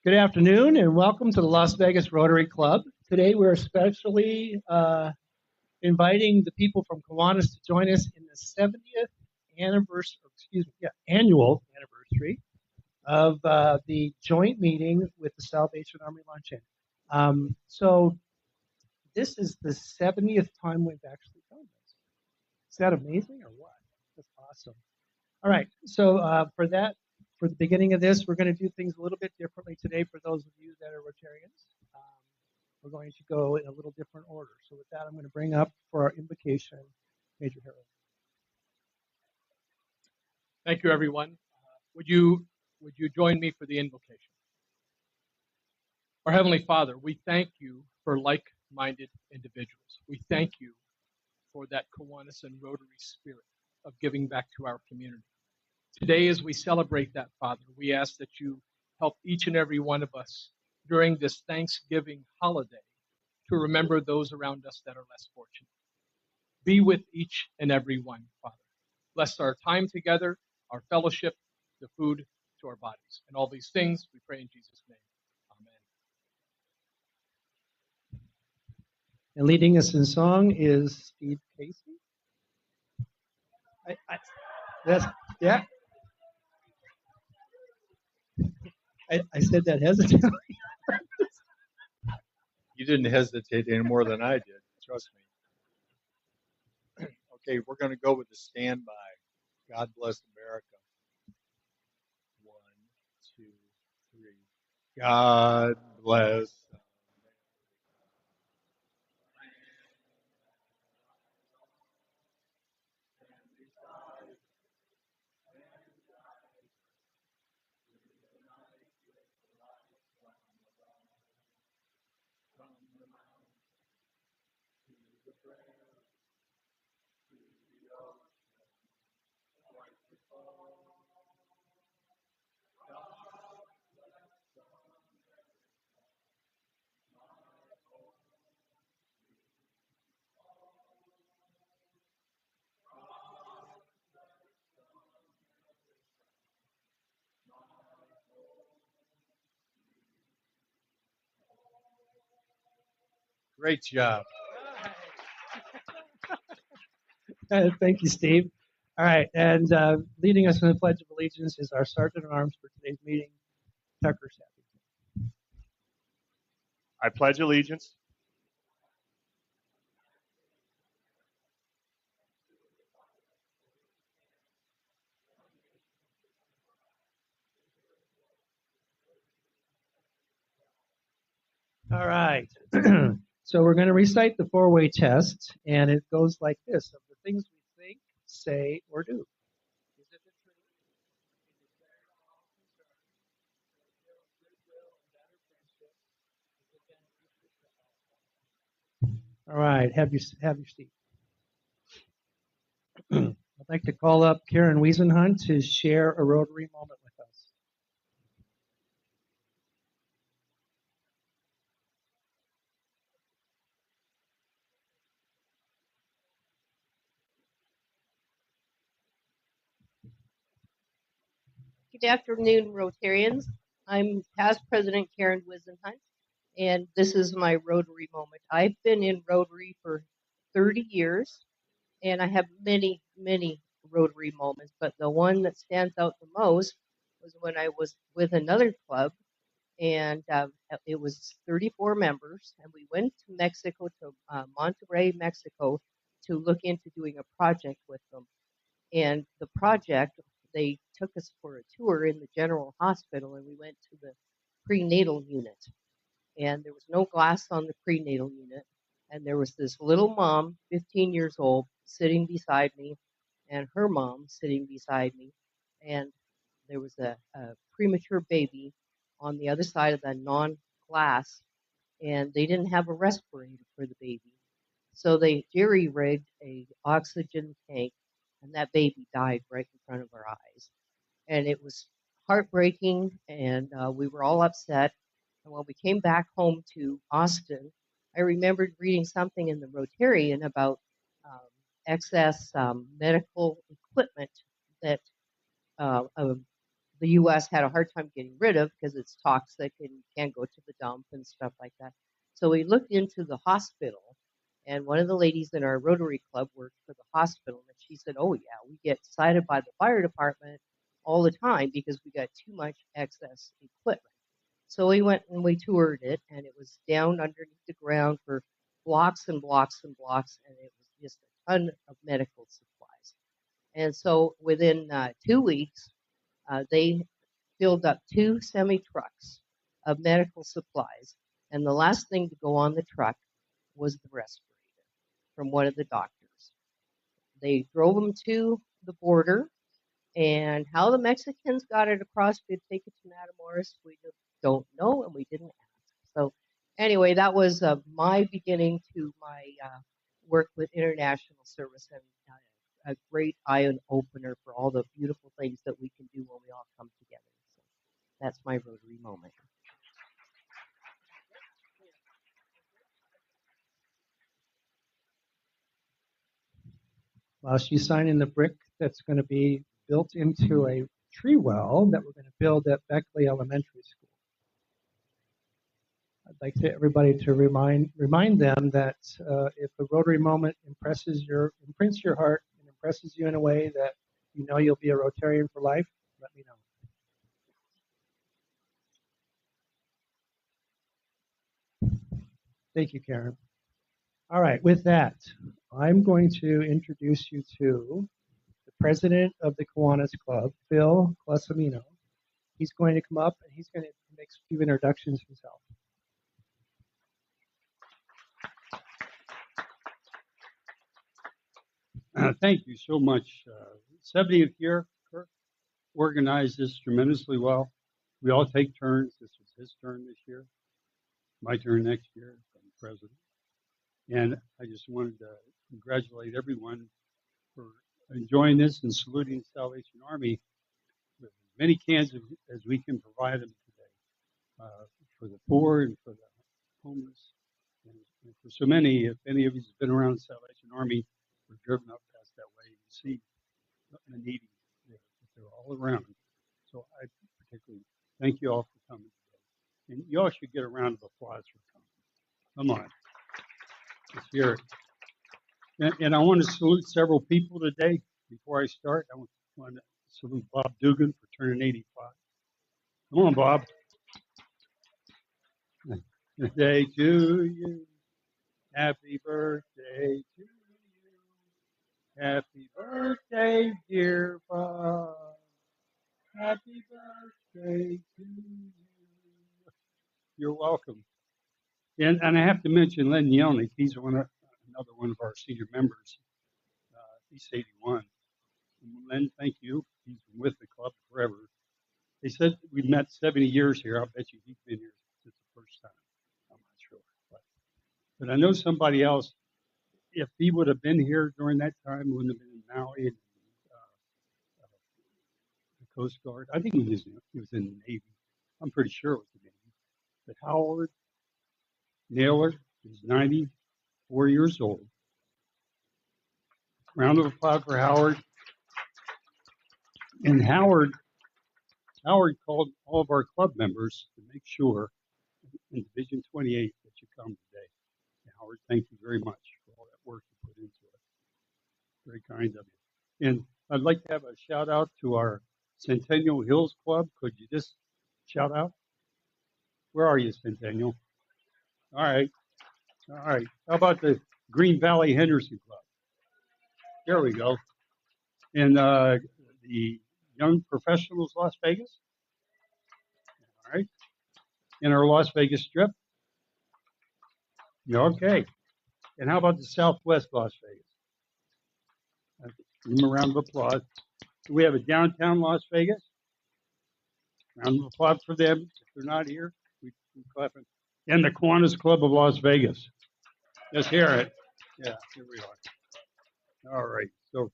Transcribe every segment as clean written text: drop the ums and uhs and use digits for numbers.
Good afternoon and welcome to the Las Vegas Rotary Club. Today we're especially inviting the people from Kiwanis to join us in the 70th annual anniversary of the joint meeting with the Salvation Army Luncheon. So this is the 70th time we've actually done this. Is that amazing or what? That's awesome. All right, so for the beginning of this, we're going to do things a little bit differently today for those of you that are Rotarians. We're going to go in a little different order. So with that, I'm going to bring up for our invocation, Major Harold. Thank you, everyone. Would you join me for the invocation? Our Heavenly Father, we thank you for like-minded individuals. We thank you for that Kiwanis and Rotary spirit of giving back to our community. Today, as we celebrate that, Father, we ask that you help each and every one of us during this Thanksgiving holiday to remember those around us that are less fortunate. Be with each and every one, Father. Bless our time together, our fellowship, the food to our bodies. And all these things we pray in Jesus' name. Amen. And leading us in song is Steve Casey. Yeah. I said that hesitantly. You didn't hesitate any more than I did. Trust me. Okay, we're going to go with the standby. God bless America. 1, 2, 3. God bless. Great job. Thank you, Steve. All right, and leading us in the Pledge of Allegiance is our Sergeant at Arms for today's meeting, Tucker Sappy. I pledge allegiance All right. So we're going to recite the four-way test, and it goes like this: of the things we think, say, or do. Is it the truth? Is it fair to all concerned? Is it goodwill and better friendship? Is it beneficial to all? All right. Have your seat. I'd like to call up Karen Wiesenhunt to share a Rotary moment with us. Good afternoon, Rotarians. I'm past President Karen Wiesenhunt, and this is my Rotary moment. I've been in Rotary for 30 years, and I have many, many Rotary moments, but the one that stands out the most was when I was with another club, and it was 34 members, and we went to Mexico, to Monterrey, Mexico, to look into doing a project with them. And the project, they took us for a tour in the general hospital, and we went to the prenatal unit. And there was no glass on the prenatal unit. And there was this little mom, 15 years old, sitting beside me, and her mom sitting beside me. And there was a premature baby on the other side of the non-glass, and they didn't have a respirator for the baby. So they jerry-rigged a oxygen tank, and that baby died right in front of our eyes. And it was heartbreaking, and we were all upset. And when we came back home to Austin, I remembered reading something in the Rotarian about excess medical equipment that the U.S. had a hard time getting rid of because it's toxic and you can't go to the dump and stuff like that. So we looked into the hospital, and one of the ladies in our Rotary Club worked for the hospital, and she said, "Oh yeah, we get cited by the fire department all the time because we got too much excess equipment." So we went and we toured it, and it was down underneath the ground for blocks and blocks and blocks, and it was just a ton of medical supplies. And so within 2 weeks, they filled up 2 semi trucks of medical supplies, and the last thing to go on the truck was the respirator from one of the doctors. They drove them to the border, and how the Mexicans got it across to take it to Matamoros, we just don't know, and we didn't ask. So, anyway, that was my beginning to my work with international service, and a great eye opener for all the beautiful things that we can do when we all come together. So, that's my Rotary moment. Well, she's signing the brick that's going to be built into a tree well that we're going to build at Beckley Elementary School. I'd like everybody to remind them that if the Rotary moment imprints your heart and impresses you in a way that you know you'll be a Rotarian for life, let me know. Thank you, Karen. All right, with that, I'm going to introduce you to the president of the Kiwanis Club, Phil Clasamino. He's going to come up and he's going to make a few introductions himself. Thank you so much. 70th year, Kirk organized this tremendously well. We all take turns. This was his turn this year, my turn next year. I'm president. And I just wanted to congratulate everyone for enjoying this and saluting the Salvation Army with as many cans as we can provide them today for the poor and for the homeless. And for so many, if any of you have been around the Salvation Army or driven up past that way, you see the needy. They're all around. So I particularly thank you all for coming today. And you all should get a round of applause for coming. Come on. Let's hear it. And I want to salute several people today. Before I start, I want to salute Bob Dugan for turning 85. Come on, Bob. Birthday to you. Happy birthday to you. Happy birthday, dear Bob. Happy birthday to you. You're welcome. And I have to mention Len Yelnick. He's another one of our senior members. He's 81. And Len, thank you. He's been with the club forever. They said we met 70 years here. I'll bet you he's been here since the first time. I'm not sure. But I know somebody else, if he would have been here during that time, wouldn't have been in Maui and the Coast Guard. I think he was in the Navy. I'm pretty sure it was the Navy. But Howard Naylor is 94 years old. Round of applause for Howard. And Howard called all of our club members to make sure in Division 28 that you come today. And Howard, thank you very much for all that work you put into it. Very kind of you. And I'd like to have a shout out to our Centennial Hills Club. Could you just shout out? Where are you, Centennial? All right. All right. How about the Green Valley Henderson Club? There we go. And the Young Professionals Las Vegas. All right. In our Las Vegas Strip. Okay. And how about the Southwest Las Vegas? Give them a round of applause. We have a downtown Las Vegas. Round of applause for them. If they're not here, we clap it. And the Kiwanis Club of Las Vegas. Let's hear it. Yeah, here we are. All right. So,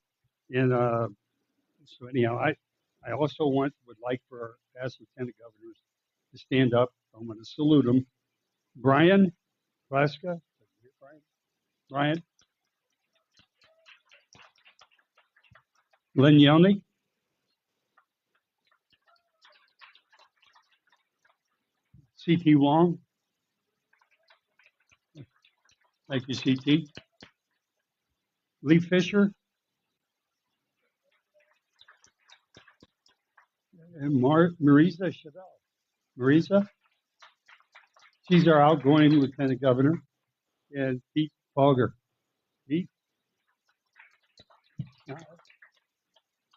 and so anyhow, I also would like for our past lieutenant governors to stand up. I'm going to salute them. Brian Klaska. Brian. Len Yelney. C.T. Wong. Thank you, C.T. Lee Fisher. And Marisa Chevelle. Marisa, she's our outgoing Lieutenant Governor. And Pete Fogger. Pete?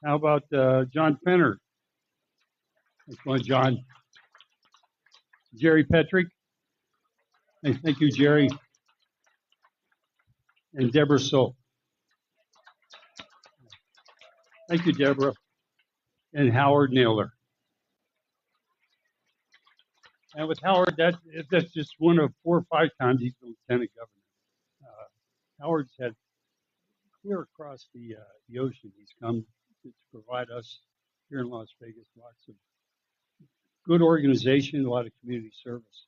How about John Fenner? Thanks, one, John. Jerry Petrick. Hey, thank you, Jerry. And Deborah Soul. Thank you, Deborah. And Howard Naylor. And with Howard, that's just one of 4 or 5 times he's the Lieutenant Governor. Howard's had clear across the ocean. He's come to provide us here in Las Vegas lots of good organization, a lot of community service.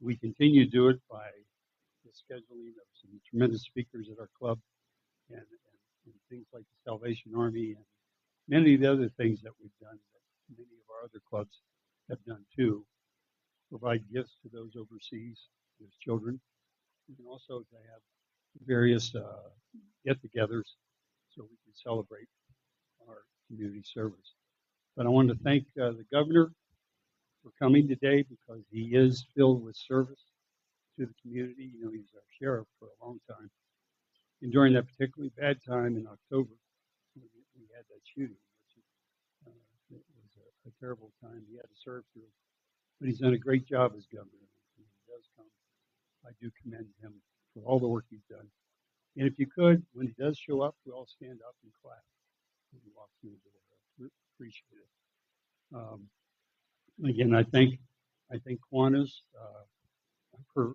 We continue to do it by the scheduling of some tremendous speakers at our club and things like the Salvation Army and many of the other things that we've done that many of our other clubs have done too. Provide gifts to those overseas, those children, and also to have various get-togethers so we can celebrate our community service. But I want to thank the governor for coming today because he is filled with service to the community. You know, he's our sheriff for a long time. And during that particularly bad time in October, we had that shooting, which it was a terrible time he had to serve through. But he's done a great job as governor. When he does come, I do commend him for all the work he's done. And if you could, when he does show up, we all stand up and clap when he walks in the door. I appreciate it. Again, I thank Kiwanis for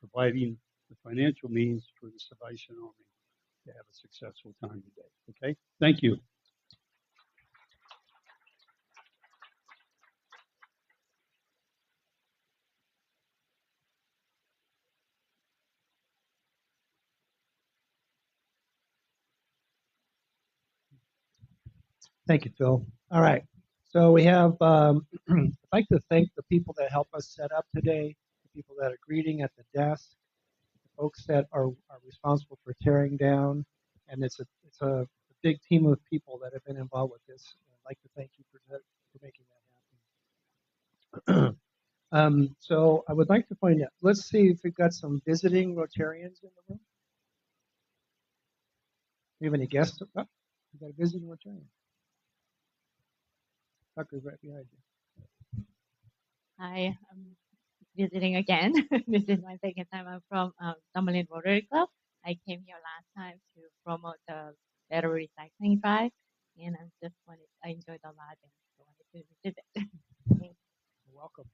providing the financial means for the Salvation Army to have a successful time today. Okay, thank you. Thank you, Phil. All right. So we have, I'd like to thank the people that help us set up today, the people that are greeting at the desk, the folks that are responsible for tearing down, and it's a big team of people that have been involved with this. I'd like to thank you for making that happen. So I would like to find out, let's see if we've got some visiting Rotarians in the room. Do you have any guests? Oh, we got a visiting Rotarian. Tucker's right behind you. Hi, I'm visiting again. This is my second time. I'm from Summerlin Rotary Club. I came here last time to promote the battery recycling drive, and I enjoyed a lot and wanted to visit. You're welcome.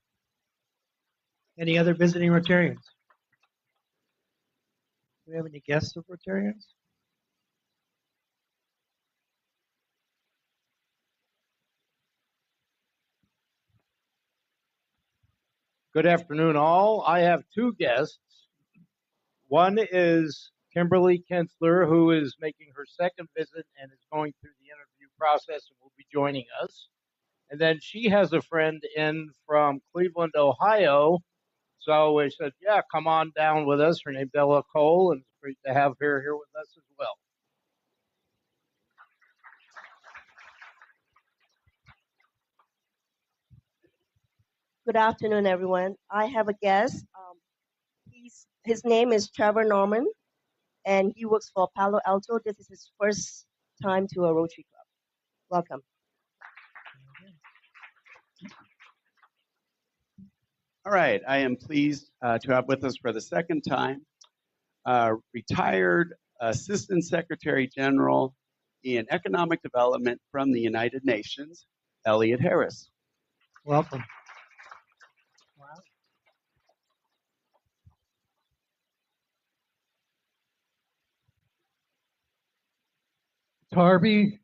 Any other visiting Rotarians? Do we have any guests of Rotarians? Good afternoon, all. I have 2 guests. One is Kimberly Kinsler, who is making her second visit and is going through the interview process and will be joining us. And then she has a friend in from Cleveland, Ohio. So we said, yeah, come on down with us. Her name's Ella Cole, and it's great to have her here with us as well. Good afternoon, everyone. I have a guest. His name is Trevor Norman, and he works for Palo Alto. This is his first time to a Rotary Club. Welcome. All right, I am pleased to have with us for the second time retired Assistant Secretary General in Economic Development from the United Nations, Elliot Harris. Welcome. Wow. Tarby,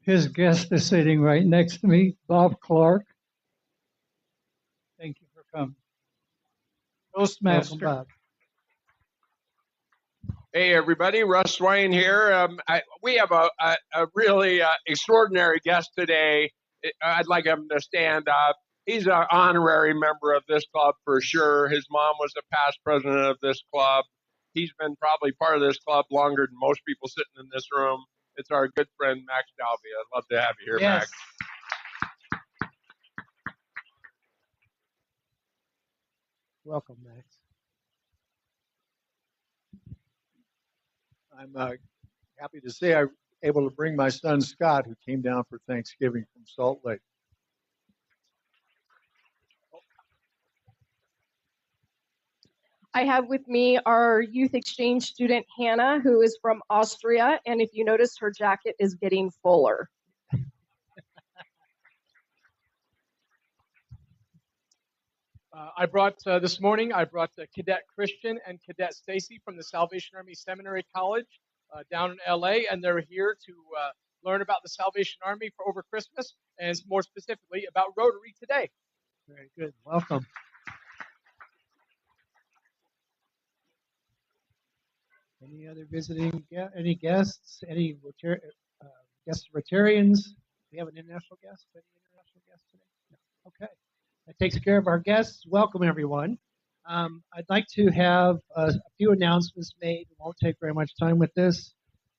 his guest is sitting right next to me, Bob Clark. Thank you for coming. Toastmaster. Welcome, Bob. Hey, everybody. Russ Swain here. We have a really extraordinary guest today. I'd like him to stand up. He's an honorary member of this club for sure. His mom was a past president of this club. He's been probably part of this club longer than most people sitting in this room. It's our good friend Max Dalby. I'd love to have you here, Yes. Max. Welcome, Max. I'm happy to say I'm able to bring my son Scott, who came down for Thanksgiving from Salt Lake. I have with me our youth exchange student, Hannah, who is from Austria. And if you notice, her jacket is getting fuller. I brought this morning, I brought Cadet Christian and Cadet Stacy from the Salvation Army Seminary College down in LA, and they're here to learn about the Salvation Army for over Christmas, and more specifically about Rotary today. Very good. Welcome. Any other visiting? Any guests? Any guest Rotarians? We have an international guest. Any international guests today? No. Okay. That takes care of our guests. Welcome, everyone. I'd like to have a few announcements made. We won't take very much time with this.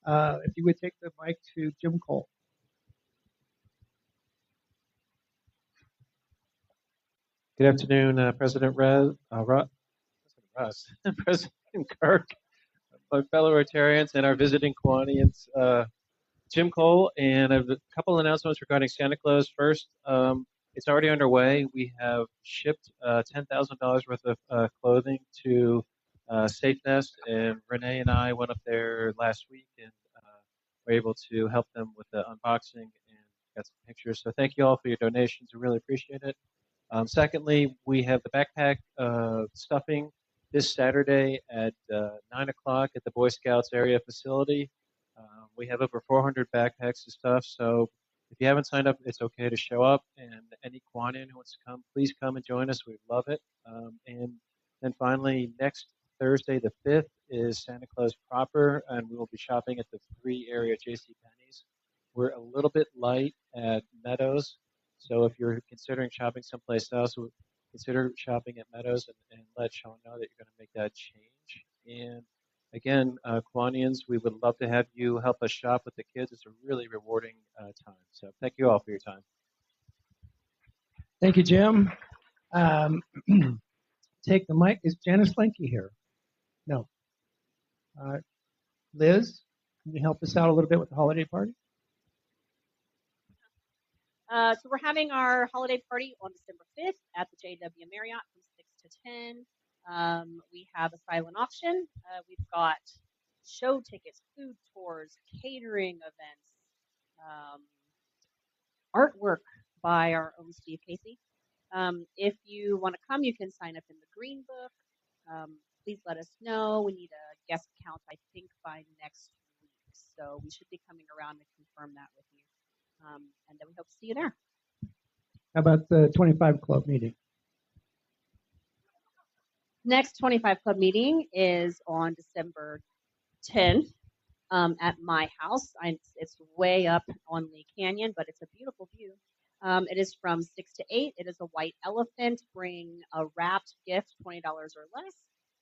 If you would take the mic to Jim Cole. Good afternoon, President Russ, President Kirk, my fellow Rotarians, and our visiting Kiwanians. Jim Cole, and I have a couple announcements regarding Santa Claus. First, it's already underway. We have shipped $10,000 worth of clothing to Safe Nest, and Renee and I went up there last week and were able to help them with the unboxing and got some pictures. So thank you all for your donations. We really appreciate it. Secondly, we have the backpack stuffing this Saturday at 9 o'clock at the Boy Scouts area facility. We have over 400 backpacks and stuff, so if you haven't signed up, it's okay to show up. And any Kiwanian who wants to come, please come and join us. We'd love it. And then finally, next Thursday, the 5th, is Santa Claus proper, and we will be shopping at the 3 area JCPenney's. We're a little bit light at Meadows, so if you're considering shopping someplace else, consider shopping at Meadows and let Sean know that you're going to make that change. And again, Kiwanians, we would love to have you help us shop with the kids. It's a really rewarding time. So thank you all for your time. Thank you, Jim. Take the mic. Is Janice Lenke here? No. Liz, can you help us out a little bit with the holiday party? So we're having our holiday party on December 5th at the JW Marriott from 6 to 10. We have a silent auction. We've got show tickets, food tours, catering events, artwork by our own Steve Casey. If you want to come, you can sign up in the Green Book. Please let us know. We need a guest count, I think, by next week. So we should be coming around to confirm that with you. And then we hope to see you there. How about the 25 Club meeting? Next 25 Club meeting is on December 10th at my house. It's way up on Lee Canyon, but it's a beautiful view. It is from 6 to 8. It is a white elephant. Bring a wrapped gift, $20 or less.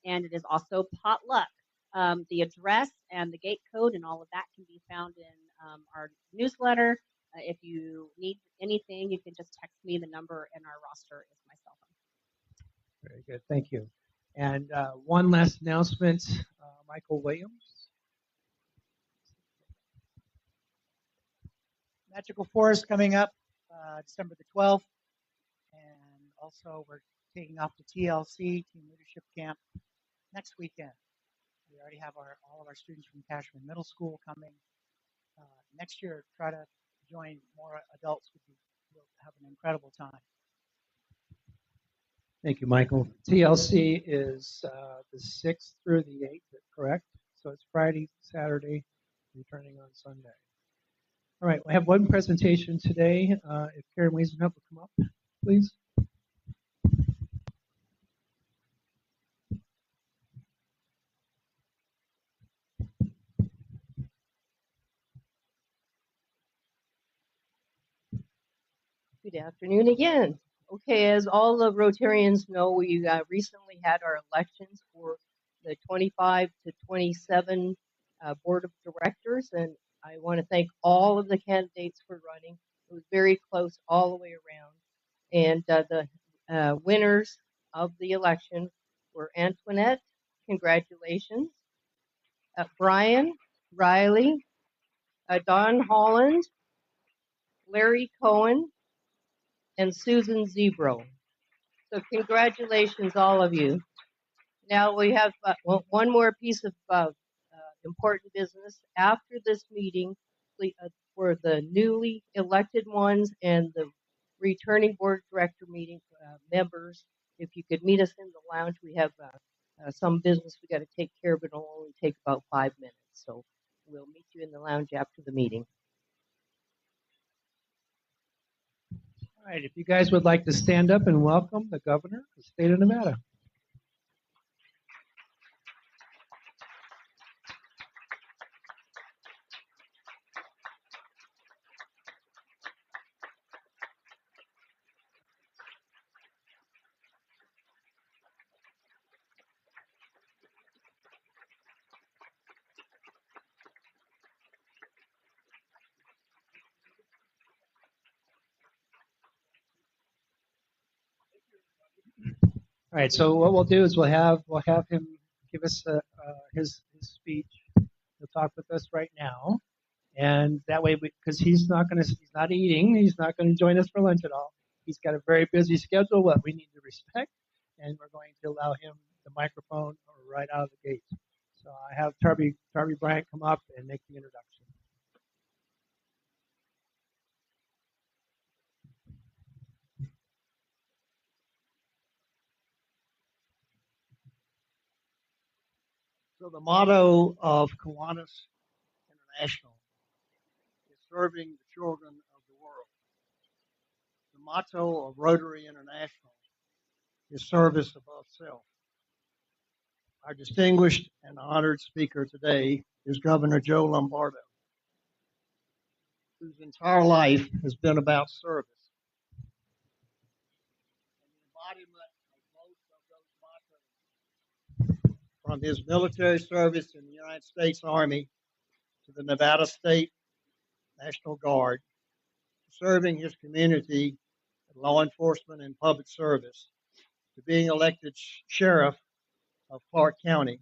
And it is also potluck. The address and the gate code and all of that can be found in our newsletter. If you need anything, you can just text me. The number in our roster is my cell phone. Very good. Thank you. And one last announcement, Michael Williams. Magical Forest coming up December the 12th. And also we're taking off to TLC, Team Leadership Camp, next weekend. We already have all of our students from Cashman Middle School coming. Next year, try to join more adults. We'll have an incredible time. Thank you, Michael. TLC is the 6th through the 8th, correct? So it's Friday, Saturday, returning on Sunday. All right, we have one presentation today. If Karen Wiesenhunt will come up, please. Good afternoon again. Okay, as all the Rotarians know, we recently had our elections for the 25 to 27 Board of Directors, and I want to thank all of the candidates for running. It was very close all the way around. And the winners of the election were Antoinette, congratulations, Brian, Riley, Don Holland, Larry Cohen, and Susan Zebro. So congratulations, all of you. Now we have one more piece of important business. After this meeting, for the newly elected ones and the returning board director meeting members, if you could meet us in the lounge, we have some business we got to take care of. It'll only take about 5 minutes. So we'll meet you in the lounge after the meeting. All right, if you guys would like to stand up and welcome the governor of the state of Nevada. All right, so what we'll do is we'll have him give us his speech. He'll talk with us right now, and that way, because he's not eating, he's not going to join us for lunch at all. He's got a very busy schedule, what we need to respect, and we're going to allow him the microphone right out of the gate. So I have Tarby Bryant come up and make the introduction. So the motto of Kiwanis International is serving the children of the world. The motto of Rotary International is service above self. Our distinguished and honored speaker today is Governor Joe Lombardo, whose entire life has been about service. And the embodiment of most of those mottos, from his military service in the United States Army to the Nevada State National Guard, serving his community in law enforcement and public service, to being elected sheriff of Clark County,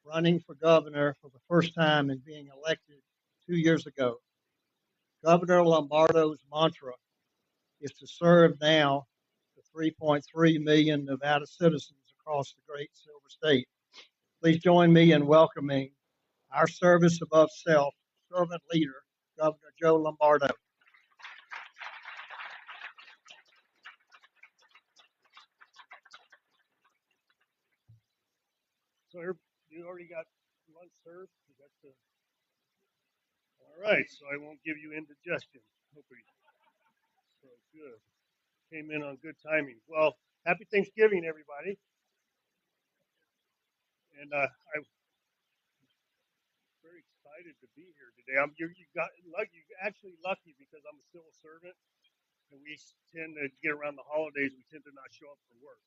running for governor for the first time and being elected 2 years ago. Governor Lombardo's mantra is to serve now the 3.3 million Nevada citizens across the great Silver State. Please join me in welcoming our service above self servant leader, Governor Joe Lombardo. So you already got lunch served? Is that the... All right, so I won't give you indigestion. Hopefully. So good. Came in on good timing. Well, happy Thanksgiving, everybody. And I'm very excited to be here today. You actually lucky because I'm a civil servant, and we tend to get around the holidays. We tend to not show up for work.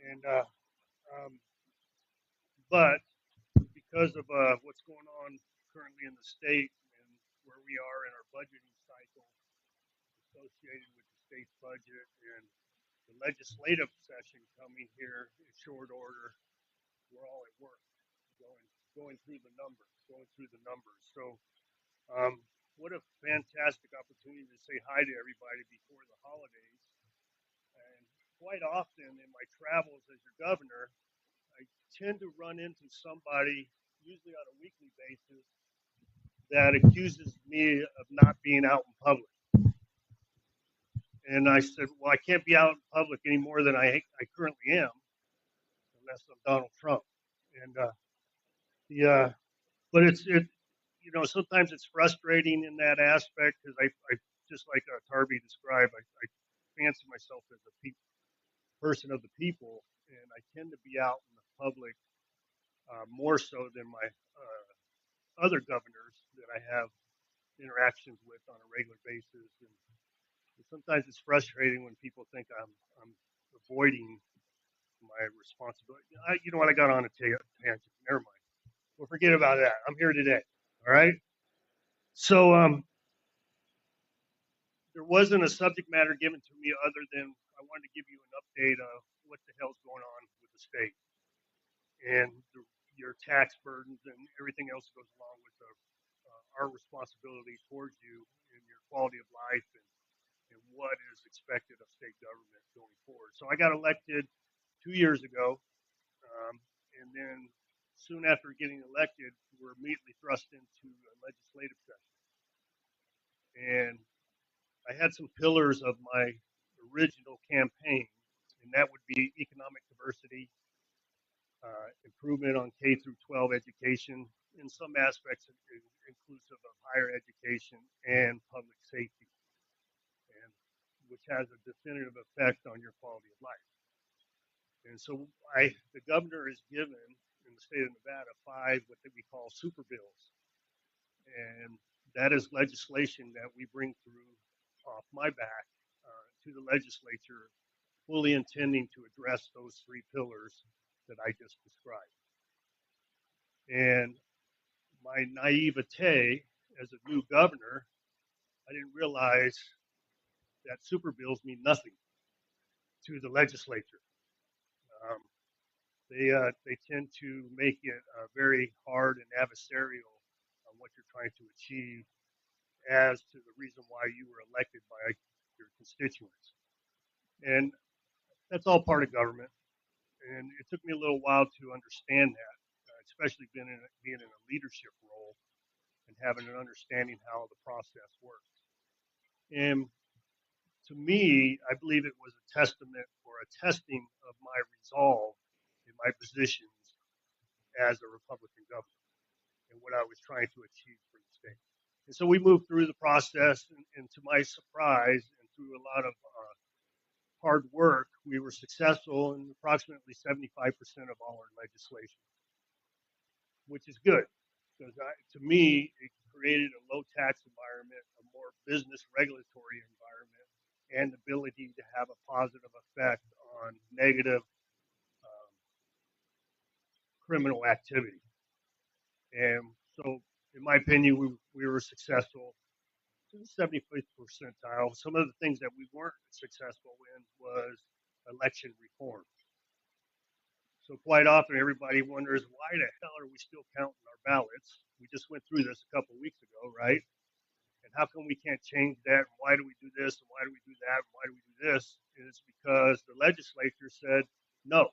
And but because of what's going on currently in the state and where we are in our budgeting cycle associated with the state's budget and the legislative session coming here in short order, we're all at work going through the numbers. So what a fantastic opportunity to say hi to everybody before the holidays. And quite often in my travels as your governor, I tend to run into somebody, usually on a weekly basis, that accuses me of not being out in public. And I said, well, I can't be out in public any more than I currently am, unless I'm Donald Trump. And but sometimes it's frustrating in that aspect because I just like Tarby described, I fancy myself as a person of the people, and I tend to be out in the public more so than my other governors that I have interactions with on a regular basis. And Sometimes it's frustrating when people think I'm avoiding my responsibility. You know what? I got on a tangent. Never mind. We'll forget about that. I'm here today. All right. So there wasn't a subject matter given to me other than I wanted to give you an update of what the hell's going on with the state and your tax burdens and everything else that goes along with our responsibility towards you and your quality of life and what is expected of state government going forward. So I got elected 2 years ago, and then soon after getting elected, we're immediately thrust into a legislative session. And I had some pillars of my original campaign, and that would be economic diversity, improvement on K through 12 education, in some aspects inclusive of higher education and public safety, and which has a definitive effect on your quality of life. And so the governor is given in the state of Nevada 5 what we call super bills, and that is legislation that we bring through off my back to the legislature, fully intending to address those 3 pillars that I just described. And my naivete as a new governor, I didn't realize that super bills mean nothing to the legislature. Um, they tend to make it very hard and adversarial on what you're trying to achieve as to the reason why you were elected by your constituents. And that's all part of government. And it took me a little while to understand that, especially being in a leadership role and having an understanding how the process works. And to me, I believe it was a testament or a testing of my resolve in my positions as a Republican governor and what I was trying to achieve for the state. And so we moved through the process, and to my surprise, and through a lot of hard work, we were successful in approximately 75% of all our legislation, which is good because to me, it created a low tax environment, a more business regulatory environment, and the ability to have a positive effect on negative criminal activity. And so, in my opinion, we were successful to the 75th percentile. Some of the things that we weren't successful in was election reform. So quite often, everybody wonders, why the hell are we still counting our ballots? We just went through this a couple of weeks ago, right? And how come we can't change that? And why do we do this? And why do we do that? And why do we do this? It's because the legislature said, no,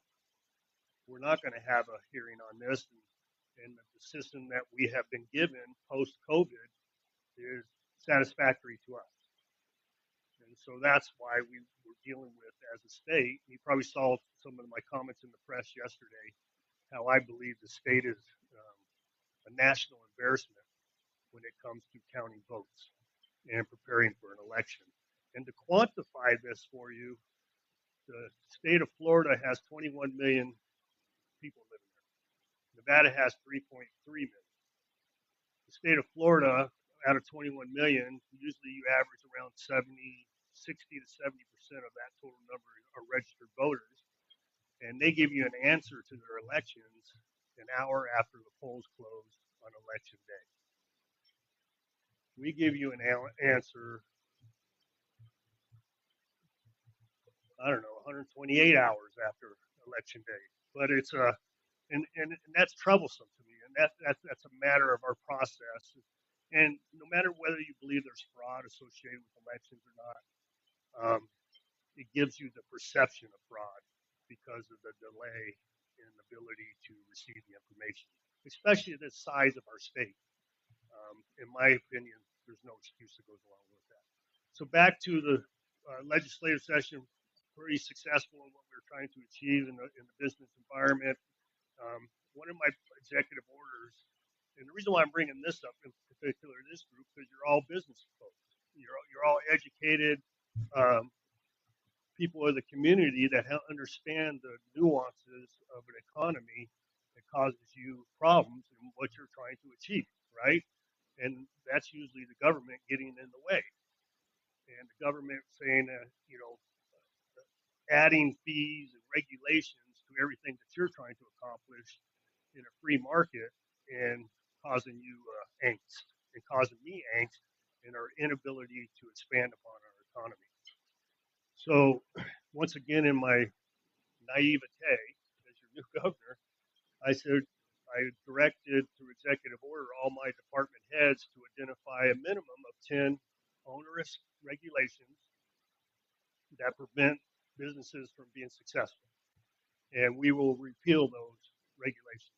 we're not going to have a hearing on this. And the system that we have been given post-COVID is satisfactory to us. And so that's why we were dealing with as a state. You probably saw some of my comments in the press yesterday, how I believe the state is a national embarrassment when it comes to counting votes and preparing for an election. And to quantify this for you, the state of Florida has 21 million people living there. Nevada has 3.3 million. The state of Florida, out of 21 million, usually you average around 60 to 70% of that total number are registered voters. And they give you an answer to their elections an hour after the polls close on election day. We give you an answer, I don't know, 128 hours after election day. But it's and that's troublesome to me, and that's a matter of our process. And no matter whether you believe there's fraud associated with elections or not, it gives you the perception of fraud because of the delay in ability to receive the information, especially the size of our state. In my opinion, there's no excuse that goes along with that. So back to the legislative session, pretty successful in what we were trying to achieve in the business environment. One of my executive orders, and the reason why I'm bringing this up in particular, this group, because you're all business folks. You're all educated people of the community that understand the nuances of an economy that causes you problems in what you're trying to achieve, right? And that's usually the government getting in the way. and the government saying, adding fees and regulations to everything that you're trying to accomplish in a free market and causing you angst and causing me angst in our inability to expand upon our economy. So, once again, in my naivete as your new governor, I said I directed through executive order all my department heads to identify a minimum of 10 onerous regulations that prevent businesses from being successful. And we will repeal those regulations.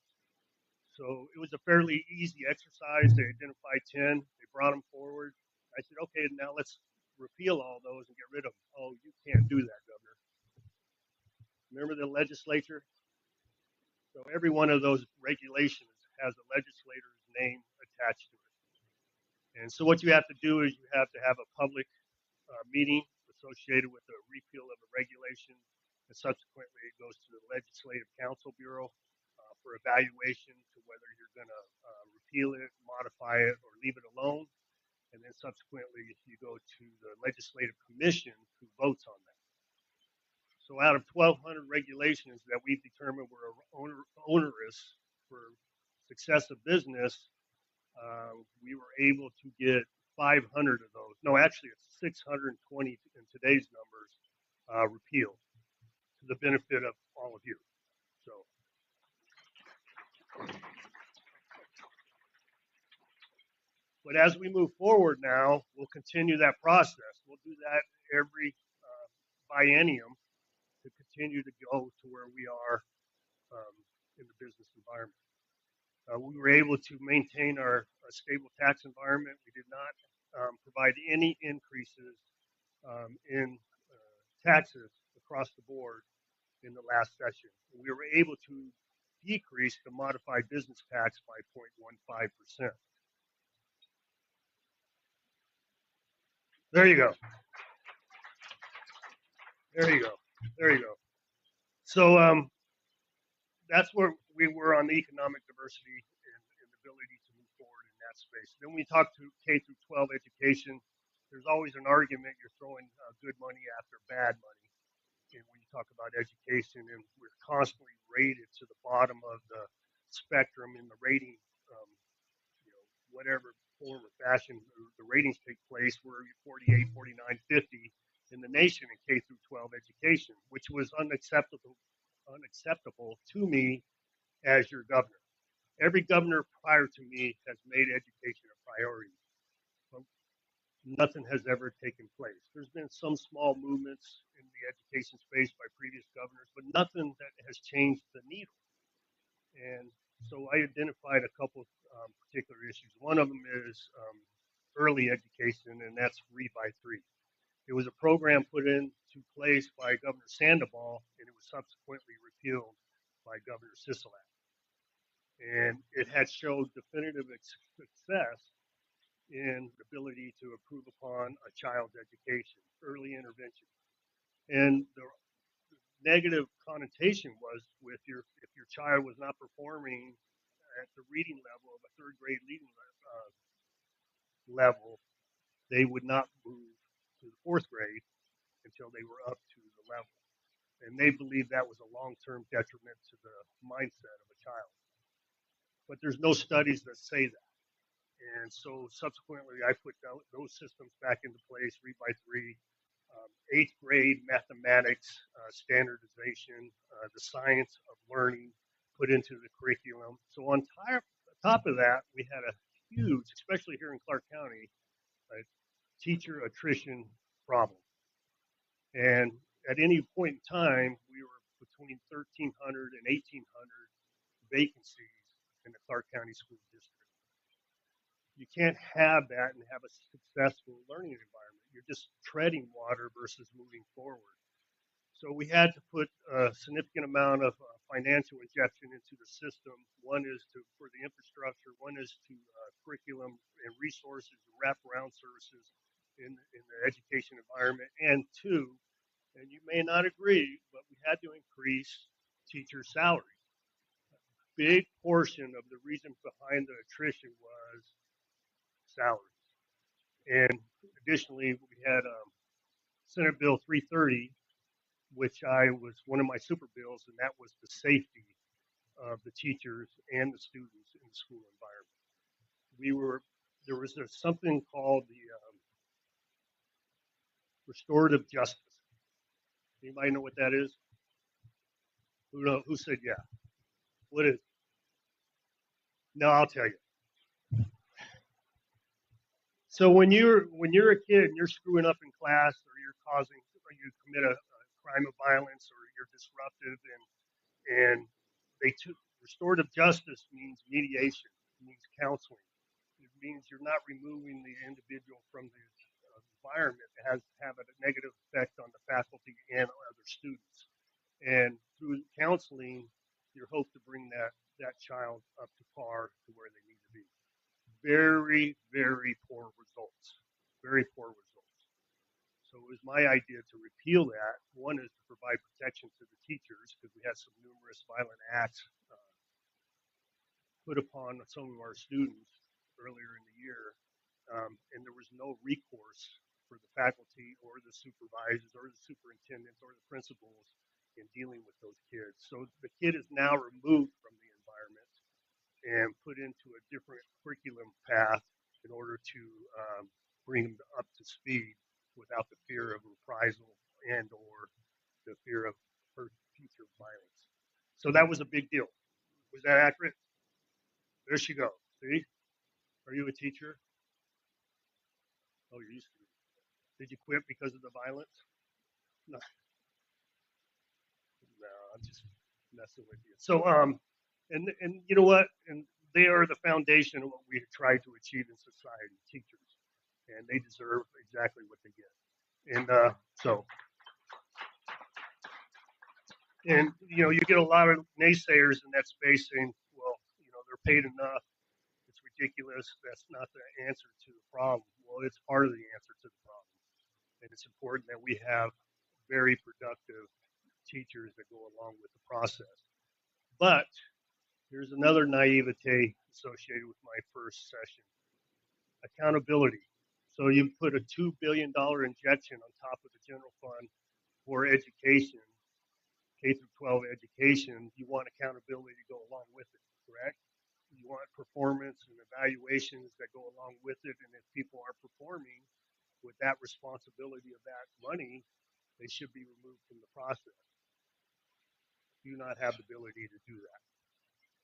So it was a fairly easy exercise. They identified 10, they brought them forward. I said, okay, now let's repeal all those and get rid of them. Oh, you can't do that, Governor. Remember the legislature? So every one of those regulations has a legislator's name attached to it. And so what you have to do is you have to have a public meeting associated with the repeal of a regulation, and subsequently it goes to the Legislative Council Bureau for evaluation to whether you're going to repeal it, modify it, or leave it alone. And then subsequently you go to the Legislative Commission who votes on that. So out of 1,200 regulations that we've determined were onerous for success of business, we were able to get 500 of those. No, actually, it's 620 in today's numbers repealed to the benefit of all of you. So, but as we move forward now, we'll continue that process. We'll do that every biennium to continue to go to where we are in the business environment. We were able to maintain our stable tax environment. We did not provide any increases in taxes across the board in the last session. We were able to decrease the modified business tax by 0.15%. There you go. There you go. There you go. So that's where we were on the economic diversity and the ability to move forward in that space. Then we talk to K through 12 education. There's always an argument you're throwing good money after bad money. And when you talk about education, and we're constantly rated to the bottom of the spectrum in the rating, whatever form or fashion the ratings take place, we're 48, 49, 50 in the nation in K through 12 education, which was unacceptable to me as your governor. Every governor prior to me has made education a priority. But nothing has ever taken place. There's been some small movements in the education space by previous governors, but nothing that has changed the needle. And so I identified a couple of particular issues. One of them is early education, and that's Read by 3. It was a program put into place by Governor Sandoval, and it was subsequently repealed by Governor Sisolak. And it had showed definitive success in the ability to improve upon a child's education, early intervention. And the negative connotation was if your child was not performing at the reading level of a third grade reading level, they would not move to the fourth grade until they were up to the level. And they believed that was a long-term detriment to the mindset of a child. But there's no studies that say that. And so subsequently, I put those systems back into place, Read by 3, 8th grade mathematics, standardization, the science of learning put into the curriculum. So on top of that, we had a huge, especially here in Clark County, a teacher attrition problem. And at any point in time, we were between 1,300 and 1,800 vacancies in the Clark County School District. You can't have that and have a successful learning environment. You're just treading water versus moving forward. So we had to put a significant amount of financial injection into the system. One is for the infrastructure. One is to curriculum and resources and wraparound services in the education environment. And two, and you may not agree, but we had to increase teacher salaries. A big portion of the reason behind the attrition was salaries. And additionally, we had Senate Bill 330, which I was one of my super bills, and that was the safety of the teachers and the students in the school environment. There was something called the restorative justice. Anybody know what that is? Who said yeah? What is? No, I'll tell you. So when you're a kid and you're screwing up in class, or you commit a crime of violence, or you're disruptive, and they took restorative justice means mediation, means counseling. It means you're not removing the individual from the environment that has have a negative effect on the faculty and other students. And through counseling, you hope to bring that child up to par to where they need to be. Very, very poor results. Very poor results. So it was my idea to repeal that. One is to provide protection to the teachers, because we had some numerous violent acts put upon some of our students earlier in the year, and there was no recourse for the faculty or the supervisors or the superintendents or the principals in dealing with those kids. So the kid is now removed from the environment and put into a different curriculum path in order to bring them up to speed without the fear of reprisal and or the fear of future violence. So that was a big deal. Was that accurate? There she goes. See? Are you a teacher? Oh, you used to be. Did you quit because of the violence? No. No, I'm just messing with you. So, and you know what? And they are the foundation of what we try to achieve in society, teachers, and they deserve exactly what they get. And and you get a lot of naysayers in that space saying, well, they're paid enough. It's ridiculous. That's not the answer to the problem. Well, it's part of the answer to the problem. And it's important that we have very productive teachers that go along with the process. But here's another naivete associated with my first session: accountability. So you put a $2 billion injection on top of the general fund for education, K through 12 education. You want accountability to go along with it, correct? You want performance and evaluations that go along with it. And if people are performing with that responsibility of that money, they should be removed from the process. Do not have the ability to do that.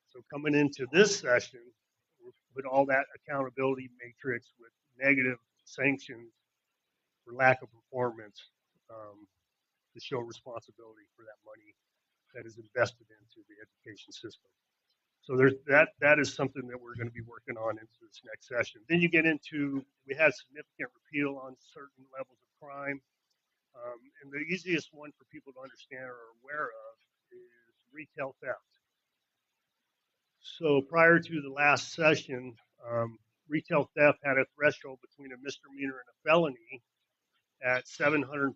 So coming into this session, with all that accountability matrix with negative sanctions for lack of performance, to show responsibility for that money that is invested into the education system. So there's that is something that we're going to be working on into this next session. Then you get into, we had significant repeal on certain levels of crime. And the easiest one for people to understand or are aware of is retail theft. So prior to the last session, retail theft had a threshold between a misdemeanor and a felony at $750.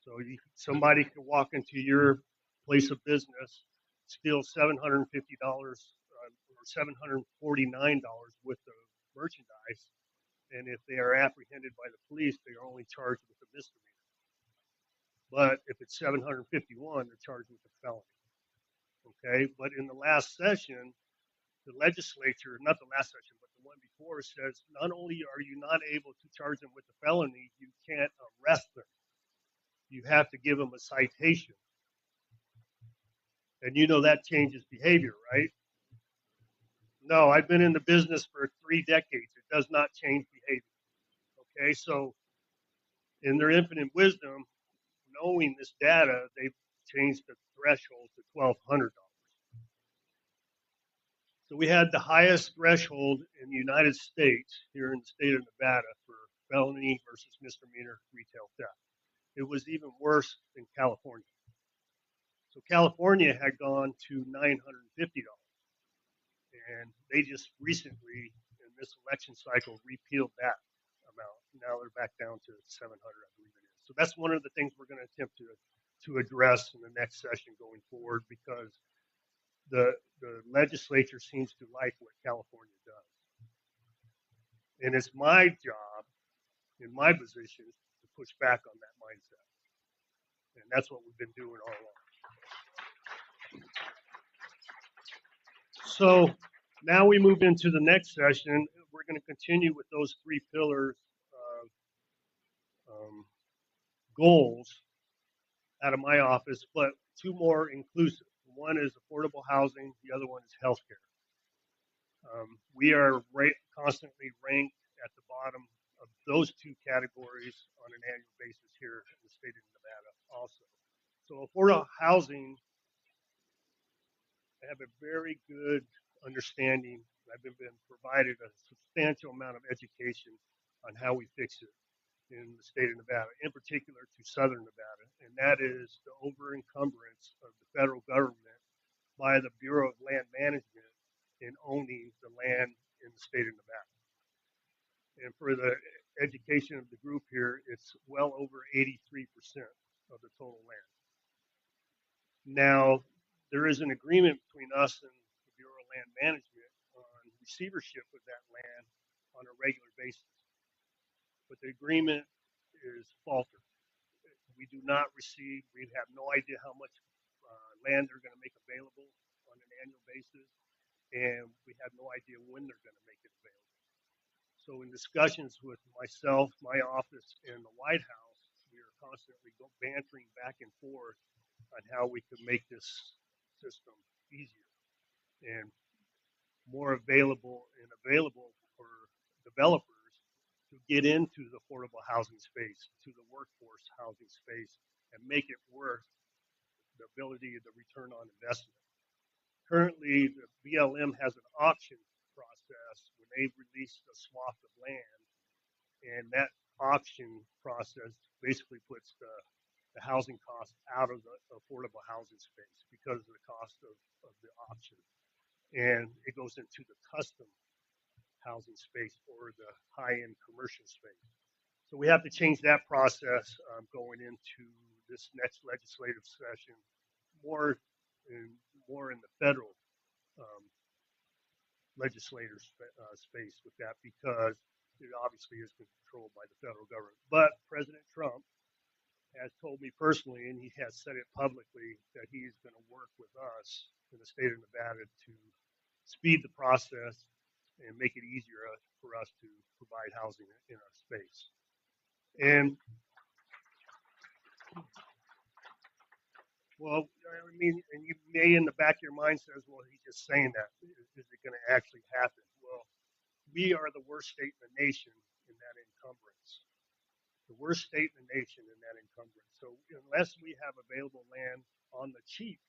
So somebody could walk into your place of business, steal $750 or $749 with the merchandise, and if they are apprehended by the police, they are only charged with a misdemeanor. But if it's 751, they're charged with a felony. Okay, but in the last session, the legislature, not the last session, but the one before, says not only are you not able to charge them with a felony, you can't arrest them. You have to give them a citation. And that changes behavior, right? No, I've been in the business for 3 decades. It does not change behavior. Okay, so in their infinite wisdom, knowing this data, they've changed the threshold to $1,200. So we had the highest threshold in the United States here in the state of Nevada for felony versus misdemeanor retail theft. It was even worse in California. So California had gone to $950, and they just recently, in this election cycle, repealed that amount. Now they're back down to 700, I believe it is. So that's one of the things we're going to attempt to address in the next session going forward, because the legislature seems to like what California does. And it's my job in my position to push back on that mindset. And that's what we've been doing all along. So now we move into the next session. We're going to continue with those three pillars of goals out of my office, but two more inclusive. One is affordable housing, the other one is healthcare. We are constantly ranked at the bottom of those two categories on an annual basis here in the state of Nevada also. So affordable housing, I have a very good understanding. I've been provided a substantial amount of education on how we fix it in the state of Nevada, in particular to southern Nevada, and that is the over encumbrance of the federal government by the Bureau of Land Management in owning the land in the state of Nevada. And for the education of the group here, it's well over 83% of the total land. Now, there is an agreement between us and the Bureau of Land Management on receivership of that land on a regular basis. But the agreement is faltered. We do not receive, we have no idea how much land they're going to make available on an annual basis, and we have no idea when they're going to make it available. So in discussions with myself, my office, and the White House, we are constantly bantering back and forth on how we could make this system easier and more available for developers to get into the affordable housing space, to the workforce housing space, and make it worth the ability of the return on investment. Currently, the BLM has an auction process when they release a swath of land, and that auction process basically puts the housing costs out of the affordable housing space because of the cost of the auction. And it goes into the custom housing space or the high-end commercial space. So we have to change that process going into this next legislative session, more in the federal legislator space with that, because it obviously is controlled by the federal government. But President Trump has told me personally, and he has said it publicly, that he is going to work with us in the state of Nevada to speed the process and make it easier for us to provide housing in our space. And well, I mean, and you may in the back of your mind says, well, he's just saying that. Is it going to actually happen? Well, we are the worst state in the nation in that encumbrance. The worst state in the nation in that encumbrance. So unless we have available land on the cheap,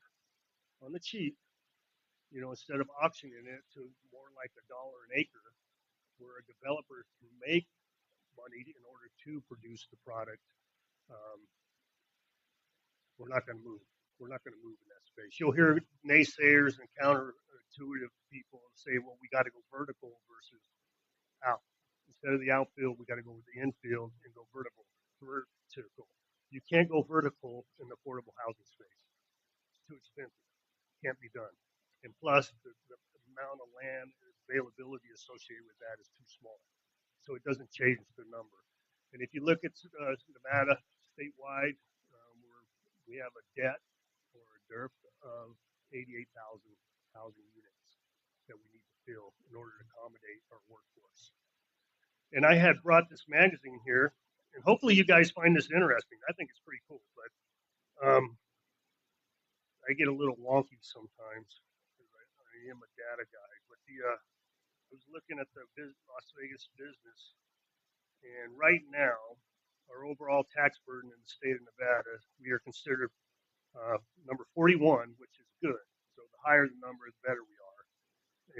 you know, instead of auctioning it to more like $1 an acre, where a developer can make money in order to produce the product, we're not going to move. We're not going to move in that space. You'll hear naysayers and counterintuitive people say, well, we got to go vertical versus out. Instead of the outfield, we got to go with the infield and go vertical. You can't go vertical in the affordable housing space. It's too expensive. Can't be done. And plus, the amount of land availability associated with that is too small. So it doesn't change the number. And if you look at Nevada statewide, we have a debt or a DERF of 88,000 housing units that we need to fill in order to accommodate our workforce. And I had brought this magazine here, and hopefully you guys find this interesting. I think it's pretty cool, but I get a little wonky sometimes because I am a data guy. But I was looking at the Las Vegas business, and right now, our overall tax burden in the state of Nevada, we are considered number 41, which is good. So the higher the number, the better we are,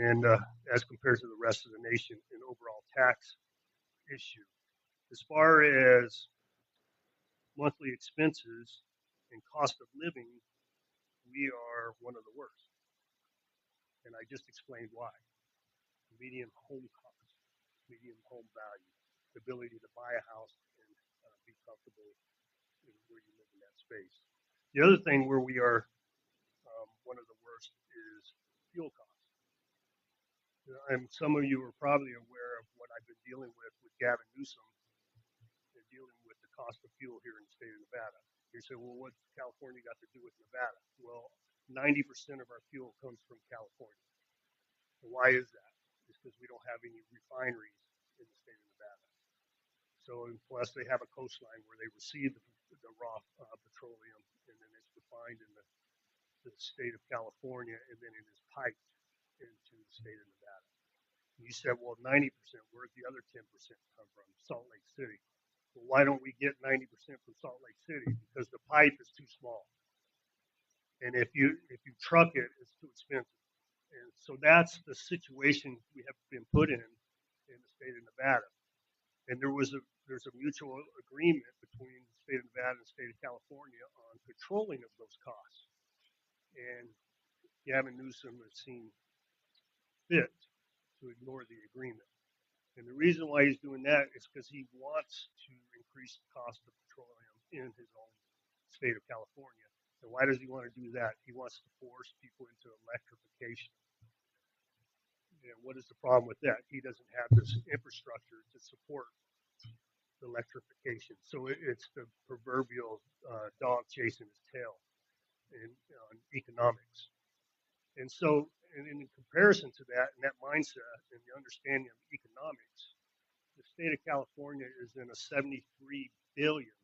and as compared to the rest of the nation in overall tax issue. As far as monthly expenses and cost of living, we are one of the worst. And I just explained why. Median home cost, median home value, the ability to buy a house and be comfortable in where you live in that space. The other thing where we are one of the worst is fuel costs. And some of you are probably aware of what I I've been dealing with Gavin Newsom and dealing with the cost of fuel here in the state of Nevada. You say, well, what's California got to do with Nevada? Well, 90% of our fuel comes from California. And why is that? It's because we don't have any refineries in the state of Nevada. So, and plus they have a coastline where they receive the raw petroleum, and then it's refined in the state of California, and then it is piped into the state of Nevada. And you said, well, 90%, where's the other 10% come from? Salt Lake City. Well, why don't we get 90% from Salt Lake City? Because the pipe is too small. And if you truck it, it's too expensive. And so that's the situation we have been put in the state of Nevada. And there's a mutual agreement between the state of Nevada and the state of California on controlling of those costs. And Gavin Newsom has seen fit to ignore the agreement. And the reason why he's doing that is because he wants to increase the cost of petroleum in his own state of California. And why does he want to do that? He wants to force people into electrification. And what is the problem with that? He doesn't have this infrastructure to support electrification. So it's the proverbial dog chasing his tail on economics. And so, and in comparison to that, and that mindset and the understanding of economics, the state of California is in a 73 billion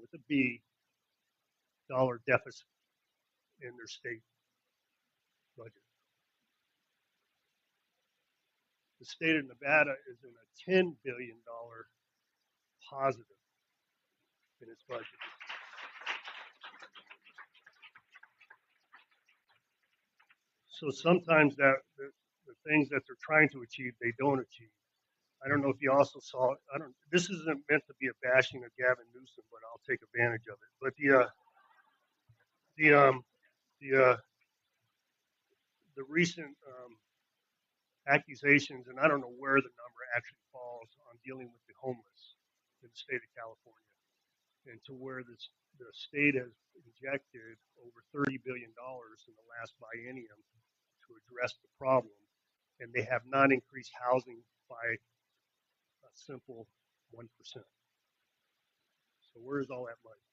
with a B dollar deficit in their state budget. The state of Nevada is in a $10 billion positive in its budget. So sometimes the things that they're trying to achieve, they don't achieve. I don't know if you also saw. This isn't meant to be a bashing of Gavin Newsom, but I'll take advantage of it. But the recent accusations, and I don't know where the number actually falls on dealing with the homeless in the state of California, and to where the state has injected over $30 billion in the last biennium to address the problem, and they have not increased housing by a simple 1%. So where is all that money,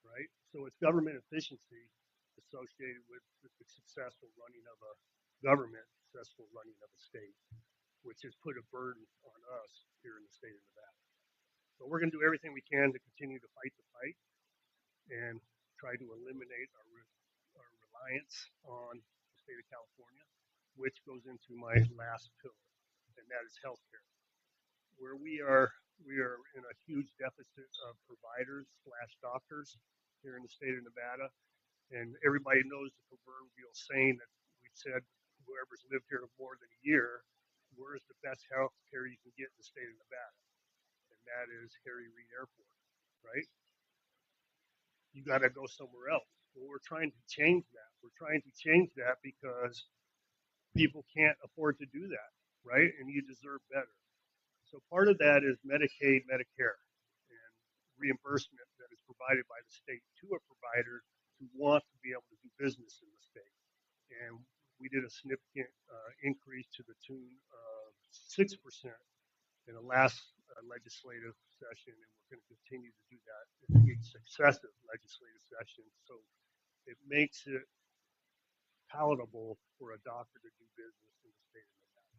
right? So it's government efficiency associated with the successful running of a government, successful running of a state, which has put a burden on us here in the state of Nevada. So we're going to do everything we can to continue to fight the fight and try to eliminate our reliance on the state of California, which goes into my last pillar, and that is healthcare. Where we are in a huge deficit of providers/doctors here in the state of Nevada, and everybody knows the proverbial saying that we've said, whoever's lived here more than a year, where's the best health care you can get in the state of Nevada? And that is Harry Reid Airport, right? You got to go somewhere else. Well, we're trying to change that. We're trying to change that because people can't afford to do that, right? And you deserve better. So part of that is Medicaid, Medicare, and reimbursement that is provided by the state to a provider who wants to be able to do business in the state. And we did a significant increase to the tune of 6% in the last legislative session, and we're going to continue to do that in each successive legislative session. So it makes it palatable for a doctor to do business in the state of Nevada.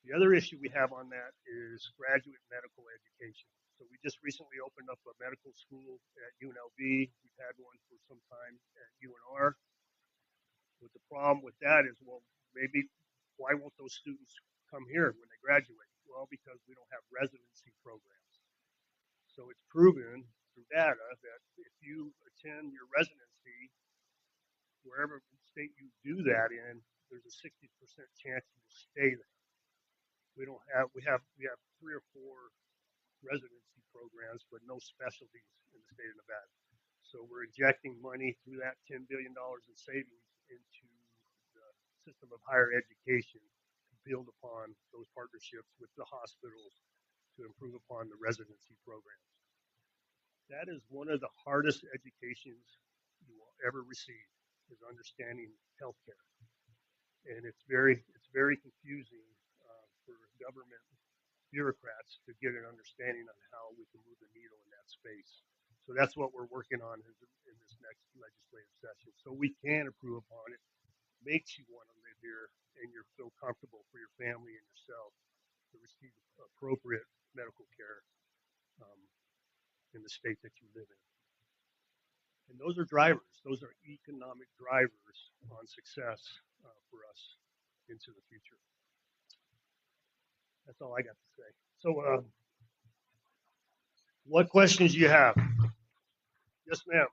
The other issue we have on that is graduate medical education. So we just recently opened up a medical school at UNLV. We've had one for some time at UNR. But the problem with that is, well, maybe why won't those students come here when they graduate? Well, because we don't have residency programs. So it's proven through data that if you attend your residency, wherever state you do that in, there's a 60% chance you will stay there. We have 3 or 4 residency programs, but no specialties in the state of Nevada. So we're injecting money through that $10 billion in savings into the system of higher education to build upon those partnerships with the hospitals to improve upon the residency programs. That is one of the hardest educations you will ever receive, is understanding healthcare. And it's very very confusing for government bureaucrats to get an understanding on how we can move the needle in that space. So that's what we're working on in this next legislative session. So we can approve upon it, makes you want to live here, and you feel comfortable for your family and yourself to receive appropriate medical care in the state that you live in. And those are drivers. Those are economic drivers on success for us into the future. That's all I got to say. So, what questions do you have? Yes, ma'am.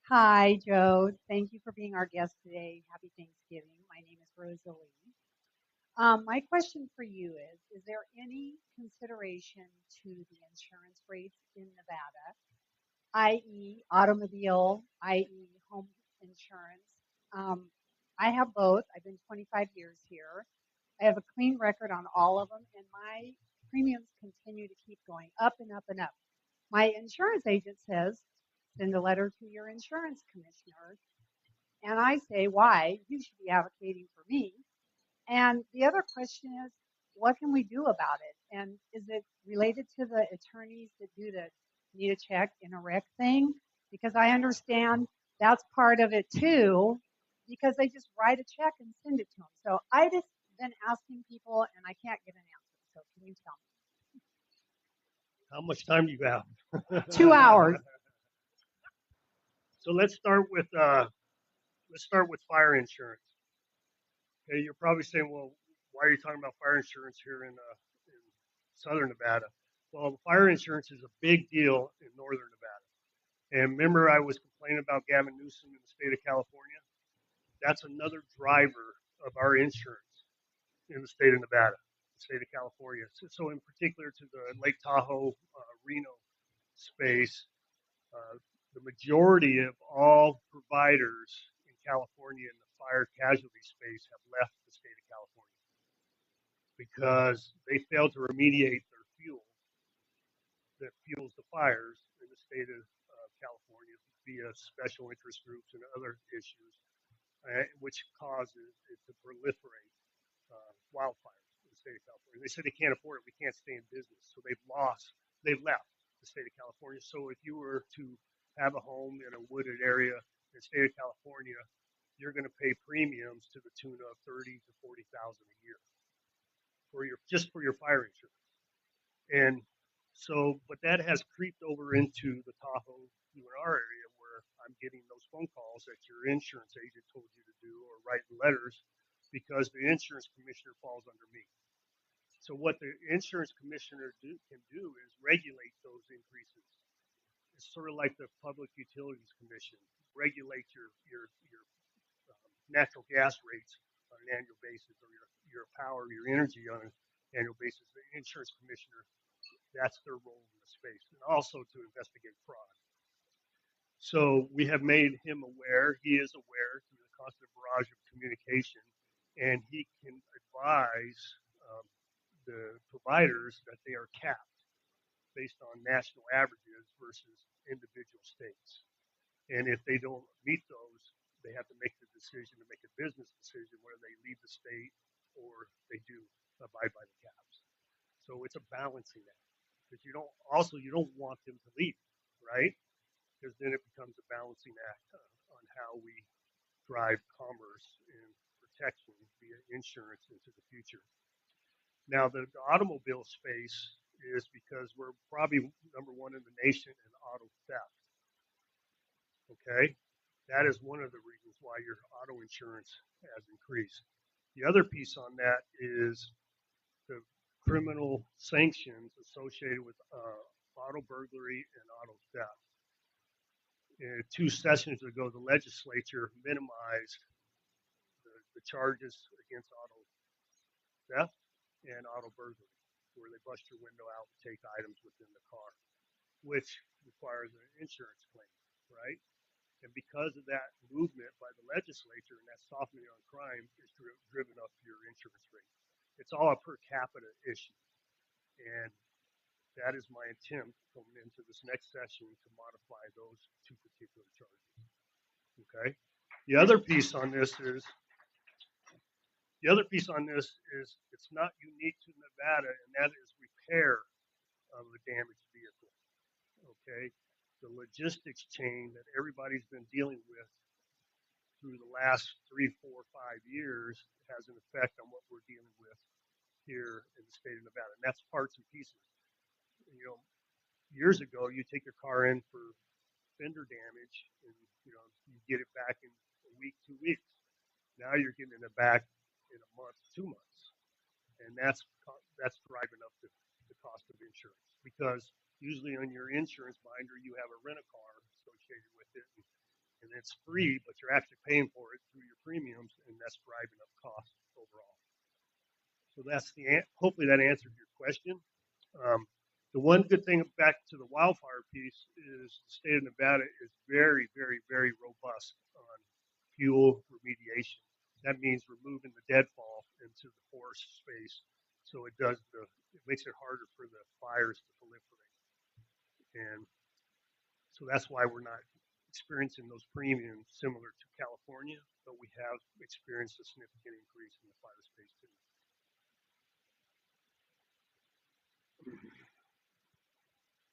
Hi, Joe. Thank you for being our guest today. Happy Thanksgiving. My name is Rosalie. My question for you is there any consideration to the insurance rates in Nevada, i.e. automobile, i.e. home insurance? I have both. I've been 25 years here. I have a clean record on all of them, and my premiums continue to keep going up and up and up. My insurance agent says, send a letter to your insurance commissioner. And I say, why? You should be advocating for me. And the other question is, what can we do about it? And is it related to the attorneys that do the need a check in a wreck thing? Because I understand that's part of it too, because they just write a check and send it to them. So I just been asking people and I can't get an answer. So can you tell me? How much time do you have? 2 hours. So let's start with fire insurance. Okay, you're probably saying, well, why are you talking about fire insurance here in southern Nevada? Well, fire insurance is a big deal in northern Nevada. And remember, I was complaining about Gavin Newsom in the state of California. That's another driver of our insurance in the state of Nevada, the state of California. So in particular to the Lake Tahoe, Reno space, the majority of all providers in California in the fire casualty space have left the state of California because they failed to remediate their fuel that fuels the fires in the state of California via special interest groups and other issues, which causes it to proliferate wildfires in the state of California. They said they can't afford it. We can't stay in business. So they've left the state of California. So if you were to have a home in a wooded area in the state of California, you're going to pay premiums to the tune of $30,000 to $40,000 a year for your fire insurance. And so, but that has creeped over into the Tahoe UNR area where I'm getting those phone calls that your insurance agent told you to do or writing letters because the insurance commissioner falls under me. So what the insurance commissioner can do is regulate those increases. It's sort of like the Public Utilities Commission, regulate your natural gas rates on an annual basis, or your power, your energy on an annual basis. The insurance commissioner, that's their role in the space, and also to investigate fraud. So we have made him aware. He is aware through the constant barrage of communication, and he can advise the providers that they are capped based on national averages versus individual states. And if they don't meet those, they have to make the decision to make a business decision whether they leave the state or they do abide by the caps. So it's a balancing act because you don't want them to leave, right? Because then it becomes a balancing act on how we drive commerce and protection via insurance into the future. Now, the automobile space is because we're probably number one in the nation in auto theft. Okay, that is one of the reasons why your auto insurance has increased. The other piece on that is the criminal sanctions associated with auto burglary and auto theft. 2 sessions ago, the legislature minimized the charges against auto theft and auto burglary, where they bust your window out and take items within the car, which requires an insurance claim, right? And because of that movement by the legislature and that softening on crime, it's driven up your insurance rate. It's all a per capita issue. And that is my attempt coming into this next session to modify those two particular charges. Okay. The other piece on this is it's not unique to Nevada, and that is repair of a damaged vehicle. Okay. The logistics chain that everybody's been dealing with through the last 3, 4, 5 years has an effect on what we're dealing with here in the state of Nevada, and that's parts and pieces. You know, years ago, you take your car in for fender damage, and you get it back in a week, 2 weeks. Now you're getting it back in a month, 2 months, and that's driving up the cost of insurance, because usually on your insurance binder you have a rent-a-car associated with it, and it's free, but you're actually paying for it through your premiums, and that's driving up costs overall. So that's hopefully that answered your question. The one good thing back to the wildfire piece is the state of Nevada is very, very, very robust on fuel remediation. That means removing the deadfall into the forest space, so it makes it harder for the fires to proliferate. And so that's why we're not experiencing those premiums similar to California, but we have experienced a significant increase in the fire space too.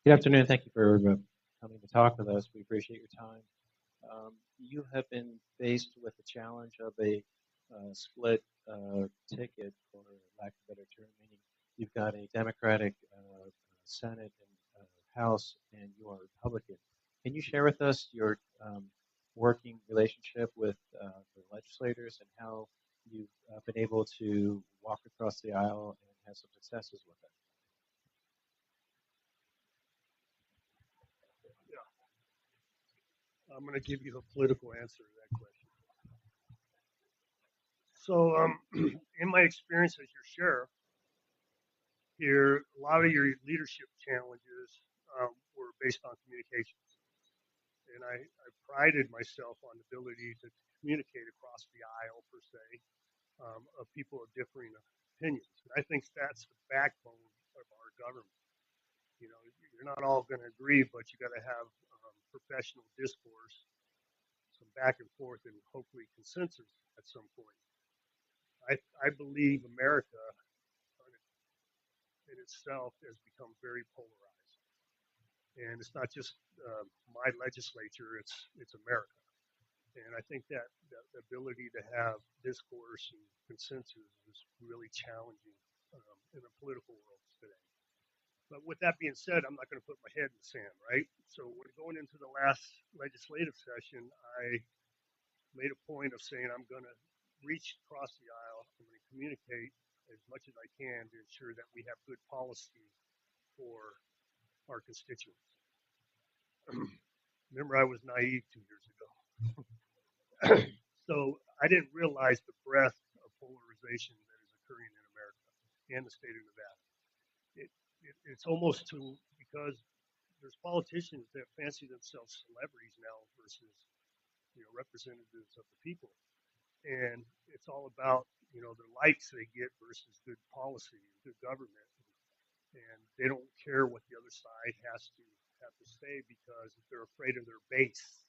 Good afternoon. Thank you for coming to talk with us. We appreciate your time. You have been faced with the challenge of a split ticket, for lack of a better term, meaning you've got a Democratic Senate and House, and you are Republican. Can you share with us your working relationship with the legislators and how you've been able to walk across the aisle and have some successes with it? I'm going to give you a political answer to that question. So, in my experience as your sheriff here, a lot of your leadership challenges were based on communications. And I prided myself on the ability to communicate across the aisle, per se, of people of differing opinions. And I think that's the backbone of our government. You're not all going to agree, but you got to have professional discourse, some back and forth, and hopefully consensus at some point. I believe America in itself has become very polarized, and it's not just my legislature; it's America. And I think that the ability to have discourse and consensus is really challenging in the political world today. But with that being said, I'm not going to put my head in the sand, right? So when going into the last legislative session, I made a point of saying I'm going to reach across the aisle. I'm going to communicate as much as I can to ensure that we have good policy for our constituents. Remember, I was naive 2 years ago. So I didn't realize the breadth of polarization that is occurring in America and the state of Nevada. It's almost because there's politicians that fancy themselves celebrities now versus representatives of the people, and it's all about the likes they get versus good policy and good government, and they don't care what the other side has to say because they're afraid of their base.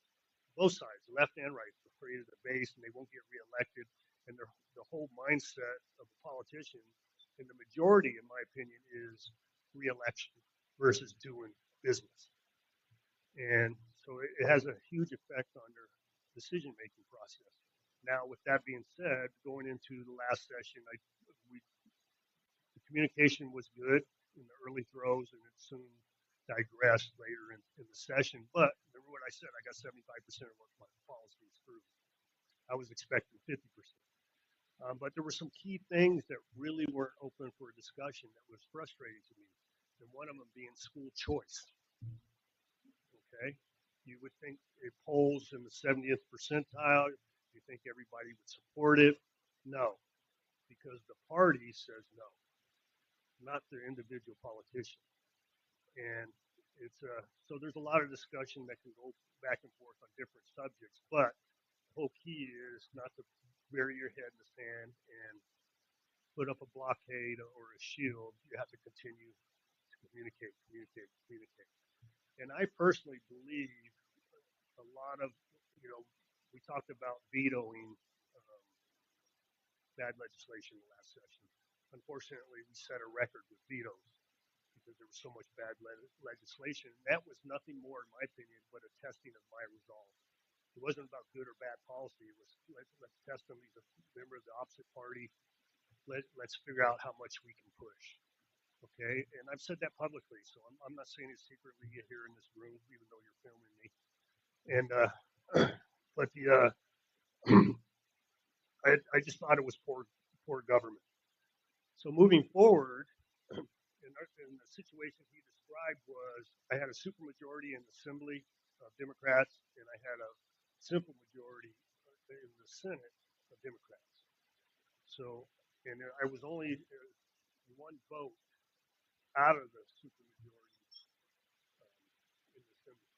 Both sides, left and right, are afraid of the base, and they won't get reelected. And the whole mindset of a politician, and the majority, in my opinion, is reelection versus doing business. And so it has a huge effect on their decision-making process. Now, with that being said, going into the last session, the communication was good in the early throws, and it soon digressed later in the session. But remember what I said, I got 75% of my policies through. I was expecting 50%. But there were some key things that really weren't open for a discussion that was frustrating to me, and one of them being school choice. Okay, you would think it polls in the 70th percentile. You think everybody would support it? No, because the party says no, not the individual politician. And so there's a lot of discussion that can go back and forth on different subjects, but the whole key is not to bury your head in the sand and put up a blockade or a shield. You have to continue to communicate. And I personally believe a lot of, we talked about vetoing bad legislation in the last session. Unfortunately, we set a record with vetoes because there was so much bad legislation. And that was nothing more, in my opinion, but a testing of my resolve. It wasn't about good or bad policy. It was let's test them. He's a member of the opposite party. Let's figure out how much we can push. Okay, and I've said that publicly, so I'm not saying it secretly here in this room, even though you're filming me. And but I just thought it was poor government. So moving forward, in the situation he described was I had a supermajority in the Assembly of Democrats, and I had a simple majority in the Senate of Democrats. So, and I was only one vote out of the supermajority in the Assembly.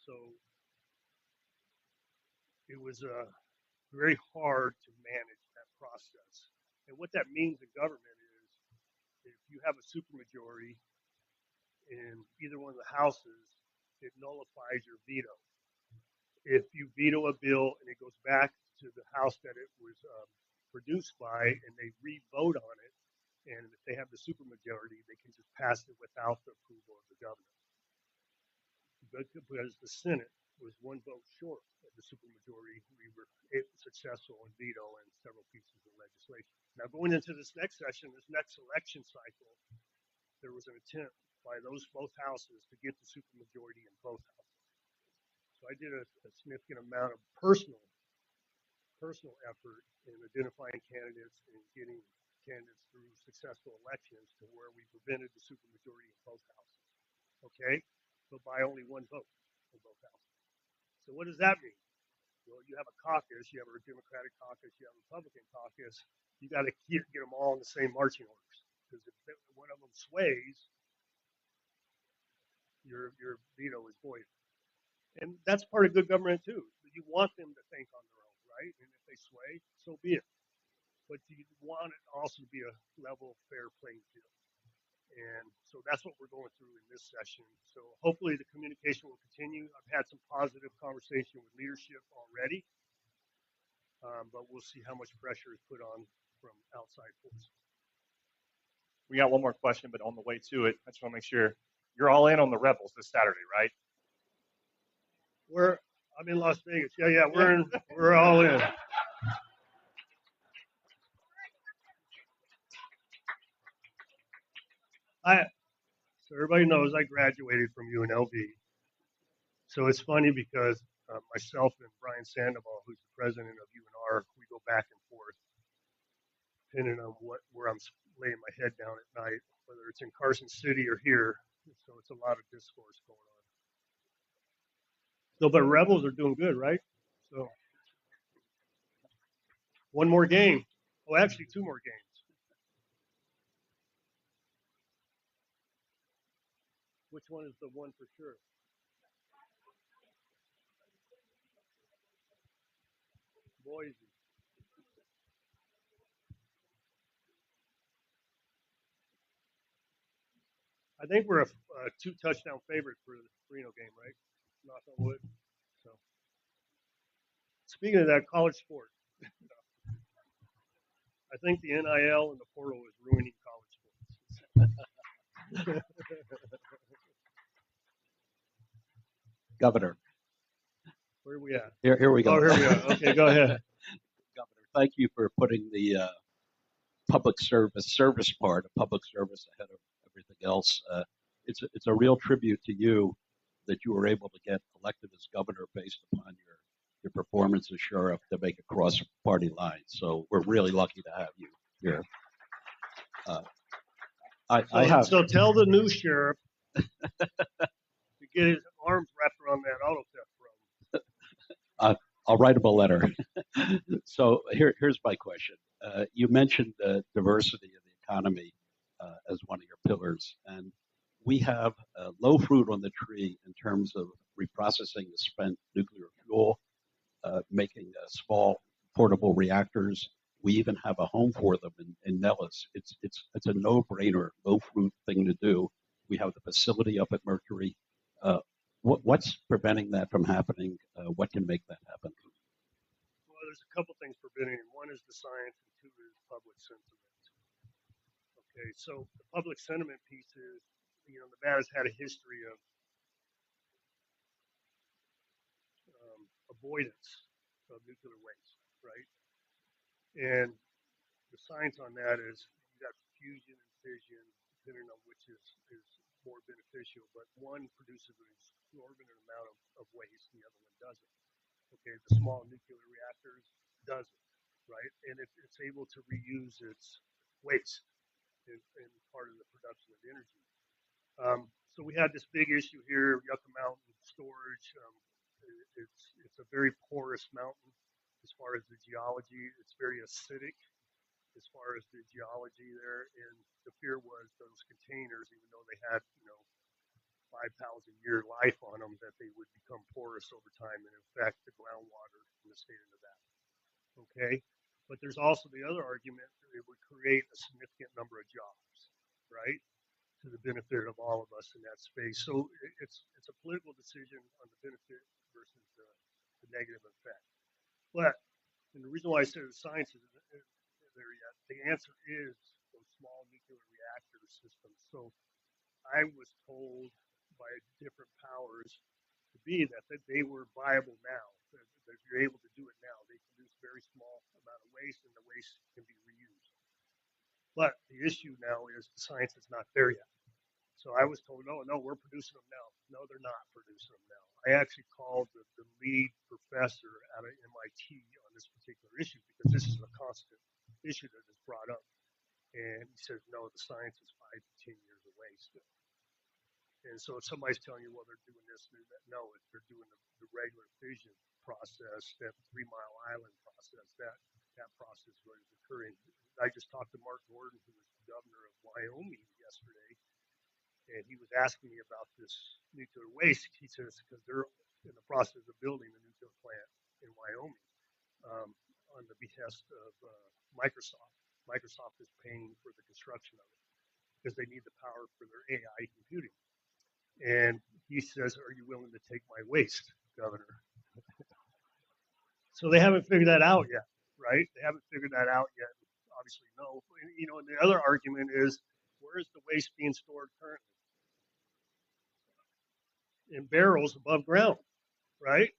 So it was very hard to manage that process. And what that means in government is if you have a supermajority in either one of the houses, it nullifies your veto. If you veto a bill and it goes back to the house that it was produced by and they re-vote on it, and if they have the supermajority, they can just pass it without the approval of the governor. Because the Senate was one vote short of the supermajority, we were successful in veto and several pieces of legislation. Now, going into this next session, this next election cycle, there was an attempt by both houses to get the supermajority in both houses. So I did a significant amount of personal effort in identifying candidates and getting candidates through successful elections to where we prevented the supermajority in both houses. Okay, but by only one vote in both houses. So what does that mean? Well, you have a caucus, you have a Democratic caucus, you have a Republican caucus. You got to get them all in the same marching orders, because if one of them sways, your veto is void. And that's part of good government too. You want them to think on their own, right? And if they sway, so be it. But you want it also to be a level, fair playing field. And so that's what we're going through in this session. So hopefully the communication will continue. I've had some positive conversation with leadership already, but we'll see how much pressure is put on from outside forces. We got one more question, but on the way to it, I just want to make sure you're all in on the Rebels this Saturday, right? I'm in Las Vegas. Yeah, we're all in. So everybody knows I graduated from UNLV. So it's funny because myself and Brian Sandoval, who's the president of UNR, we go back and forth depending on where I'm laying my head down at night, whether it's in Carson City or here. So it's a lot of discourse going on. So, but Rebels are doing good, right? So one more game. Oh, actually, two more games. Which one is the one for sure? Boise. I think we're a 2-touchdown favorite for the Reno game, right? Knock on wood. So, speaking of that, college sport. I think the NIL and the portal is ruining college sports. Governor. Where are we at? Here we go. Oh, here we are. Okay, go ahead. Governor, thank you for putting the public service part of public service ahead of everything else. It's a real tribute to you that you were able to get elected as governor based upon your performance as sheriff to make it cross party lines. So we're really lucky to have you here. So tell the new sheriff to get his arms wrapped around that auto theft problem. I'll write him a letter. So here's my question. You mentioned diversity of the economy as one of your pillars, and we have low fruit on the tree in terms of reprocessing the spent nuclear fuel, making small portable reactors, We even have a home for them in Nellis. It's a no-brainer, low-fruit thing to do. We have the facility up at Mercury. What's preventing that from happening? What can make that happen? Well, there's a couple things preventing it. One is the science, and two is public sentiment. Okay, so the public sentiment piece is, Nevada's had a history of avoidance of nuclear waste, right? And the science on that is you got fusion and fission, depending on which is more beneficial, but one produces an exorbitant amount of waste, the other one doesn't. Okay, the small nuclear reactors doesn't, right? And it's able to reuse its waste in part of the production of energy. So we had this big issue here, Yucca Mountain storage. It's a very porous mountain as far as the geology. It's very acidic as far as the geology there. And the fear was those containers, even though they had 5,000-year life on them, that they would become porous over time and affect the groundwater in the state of Nevada. Okay, but there's also the other argument that it would create a significant number of jobs, right? To the benefit of all of us in that space. So it's a political decision on the benefit versus the negative effect. But, and the reason why I said the science isn't there yet, the answer is those small nuclear reactor systems. So I was told by different powers to be that they were viable now. That if you're able to do it now, they produce very small amount of waste, and the waste can be reused. But the issue now is the science is not there yet. So I was told, no, we're producing them now. No, they're not producing them now. I actually called the lead professor out of MIT on this particular issue because this is a constant issue that is brought up. And he says, no, the science is 5 to 10 years away still. And so if somebody's telling you, well, they're doing this, they're that, no, they're doing the regular fission process, that 3 Mile Island process, that process is occurring. I just talked to Mark Gordon, who was the governor of Wyoming yesterday, and he was asking me about this nuclear waste. He says, because they're in the process of building a nuclear plant in Wyoming on the behest of Microsoft. Microsoft is paying for the construction of it because they need the power for their AI computing. And he says, are you willing to take my waste, Governor? So they haven't figured that out yet, right? They haven't figured that out yet. Obviously, no. And the other argument is, where is the waste being stored currently? In barrels above ground, right?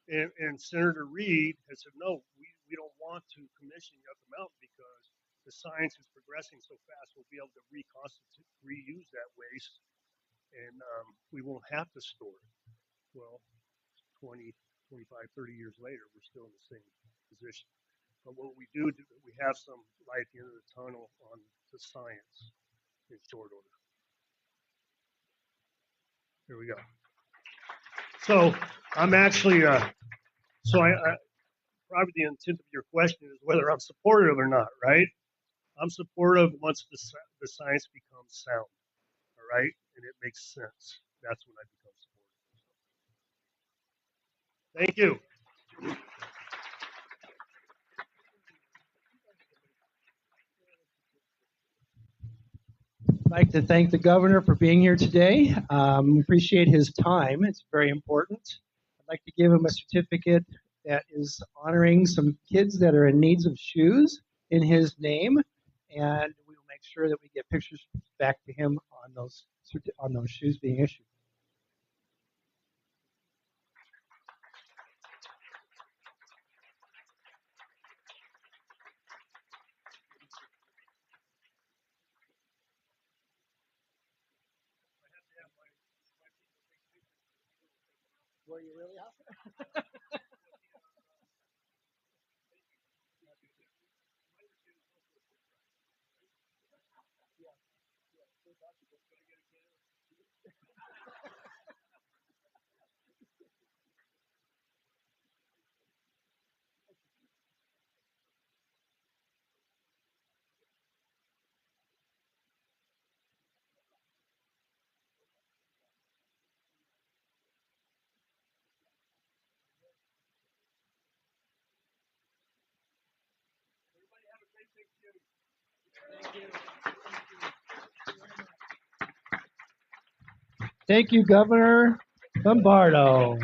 And Senator Reid has said, no, we don't want to commission Yucca Mountain because the science is progressing so fast, we'll be able to reuse that waste, and we won't have to store it. Well, 20, 25, 30 years later, we're still in the same position. But what we do, we have some light at the end of the tunnel on the science in short order. Here we go. So I'm actually, probably the intent of your question is whether I'm supportive or not, right? I'm supportive once the science becomes sound, all right? And it makes sense. That's when I become supportive. Thank you. I'd like to thank the governor for being here today. Appreciate his time. It's very important. I'd like to give him a certificate that is honoring some kids that are in needs of shoes in his name, and we will make sure that we get pictures back to him on those shoes being issued. Were you really out there? Thank you, Governor Lombardo.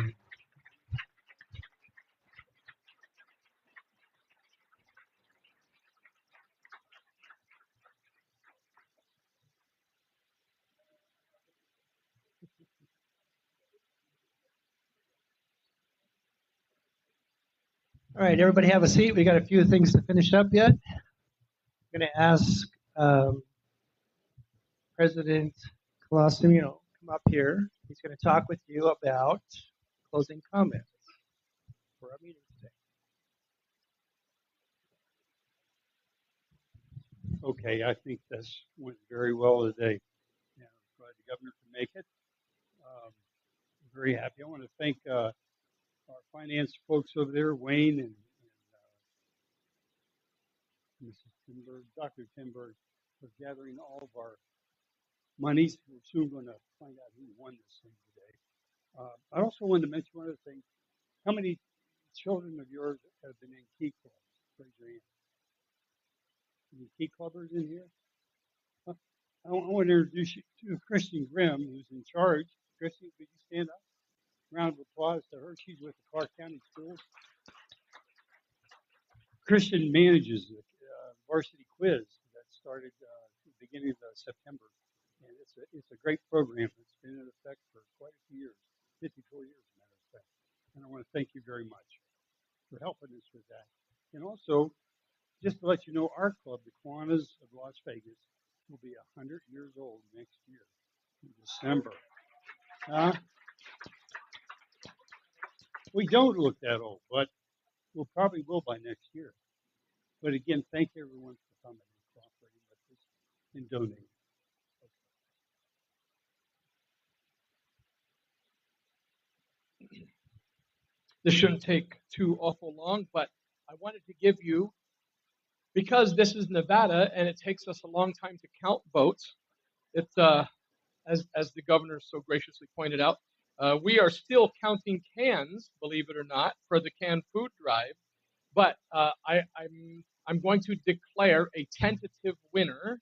All right, everybody have a seat. We got a few things to finish up yet. I'm going to ask President Colosimo to come up here. He's going to talk with you about closing comments for our meeting today. Okay, I think this went very well today. Yeah, I'm glad the governor could make it. Very happy. I want to thank our finance folks over there, Wayne and Mrs. Timberg, Dr. Timberg, for gathering all of our monies. We're soon going to find out who won this thing today. I also wanted to mention one other thing. How many children of yours have been in key clubs? Raise your hand. Any key clubbers in here? I want to introduce you to Christian Grimm, who's in charge. Christian, could you stand up? Round of applause to her. She's with the Clark County Schools. Christian manages the varsity quiz that started at the beginning of September. And it's a great program that's been in effect for quite a few years, 54 years, as a matter of fact. And I want to thank you very much for helping us with that. And also, just to let you know, our club, the Kiwanis of Las Vegas, will be 100 years old next year in December. We don't look that old, but we'll probably will by next year. But again, thank everyone for coming and cooperating with us and donating. This shouldn't take too awful long, but I wanted to give you, because this is Nevada and it takes us a long time to count votes, it's as the governor so graciously pointed out, we are still counting cans, believe it or not, for the canned food drive. But I'm going to declare a tentative winner,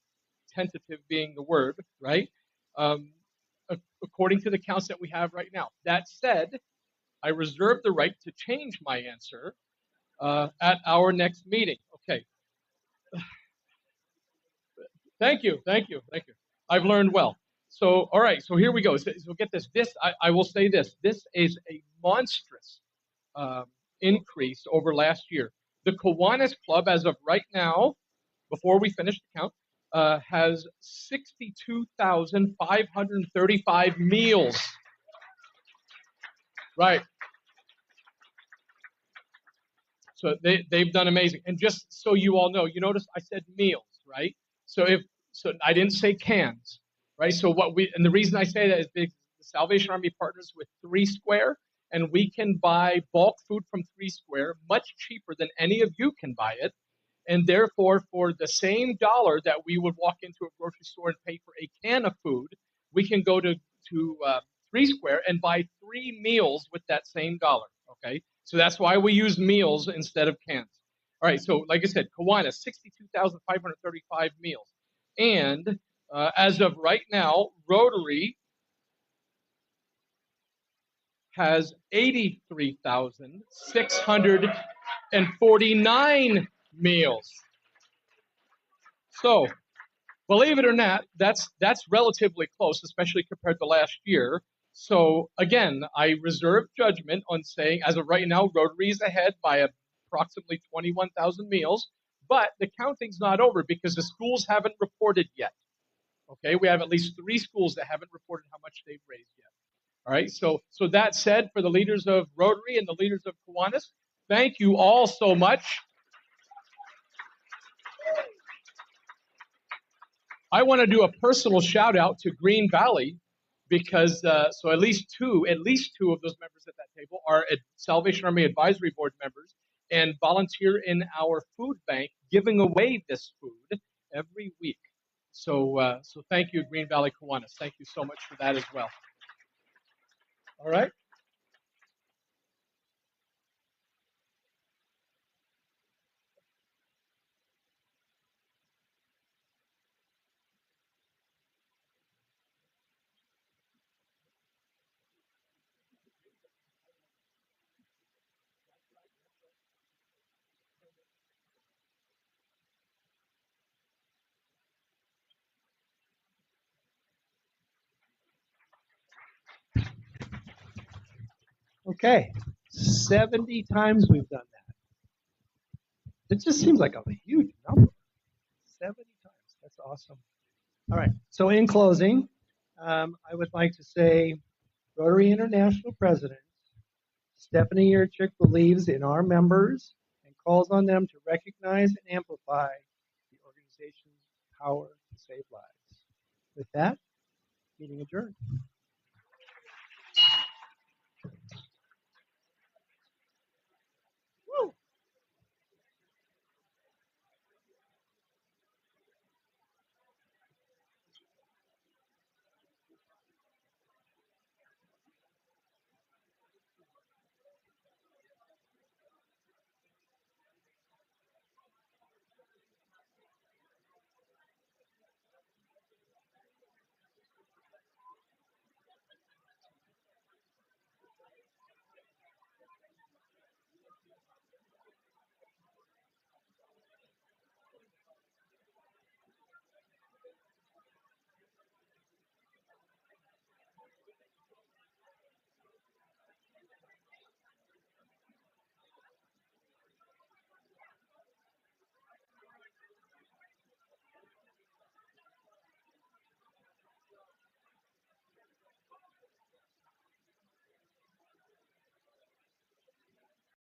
tentative being the word, right? According to the counts that we have right now. That said, I reserve the right to change my answer at our next meeting. Okay. Thank you. I've learned well. So, all right. So here we go. So get this. I will say this. This is a monstrous increase over last year. The Kiwanis Club, as of right now, before we finish the count, has 62,535 meals. Right. So they've done amazing. And just so you all know, you notice I said meals, right? So I didn't say cans, right? So the reason I say that is because the Salvation Army partners with 3 Square, and we can buy bulk food from 3 Square much cheaper than any of you can buy it. And therefore, for the same dollar that we would walk into a grocery store and pay for a can of food, we can go to 3 Square and buy 3 meals with that same dollar. Okay, so that's why we use meals instead of cans. All right, so like I said, Kiwanis, 62,535 meals. And as of right now, Rotary has 83,649 meals. So, believe it or not, that's relatively close, especially compared to last year. So again, I reserve judgment on saying, as of right now, Rotary is ahead by approximately 21,000 meals, but the counting's not over because the schools haven't reported yet. Okay, we have at least 3 schools that haven't reported how much they've raised yet. All right, so that said, for the leaders of Rotary and the leaders of Kiwanis, thank you all so much. I want to do a personal shout out to Green Valley because so at least two of those members at that table are Salvation Army Advisory Board members and volunteer in our food bank, giving away this food every week. So thank you, Green Valley Kiwanis. Thank you so much for that as well. All right. Okay, 70 times we've done that. It just seems like a huge number. 70 times. That's awesome. All right. So in closing, I would like to say Rotary International President Stephanie Yurchik believes in our members and calls on them to recognize and amplify the organization's power to save lives. With that, meeting adjourned.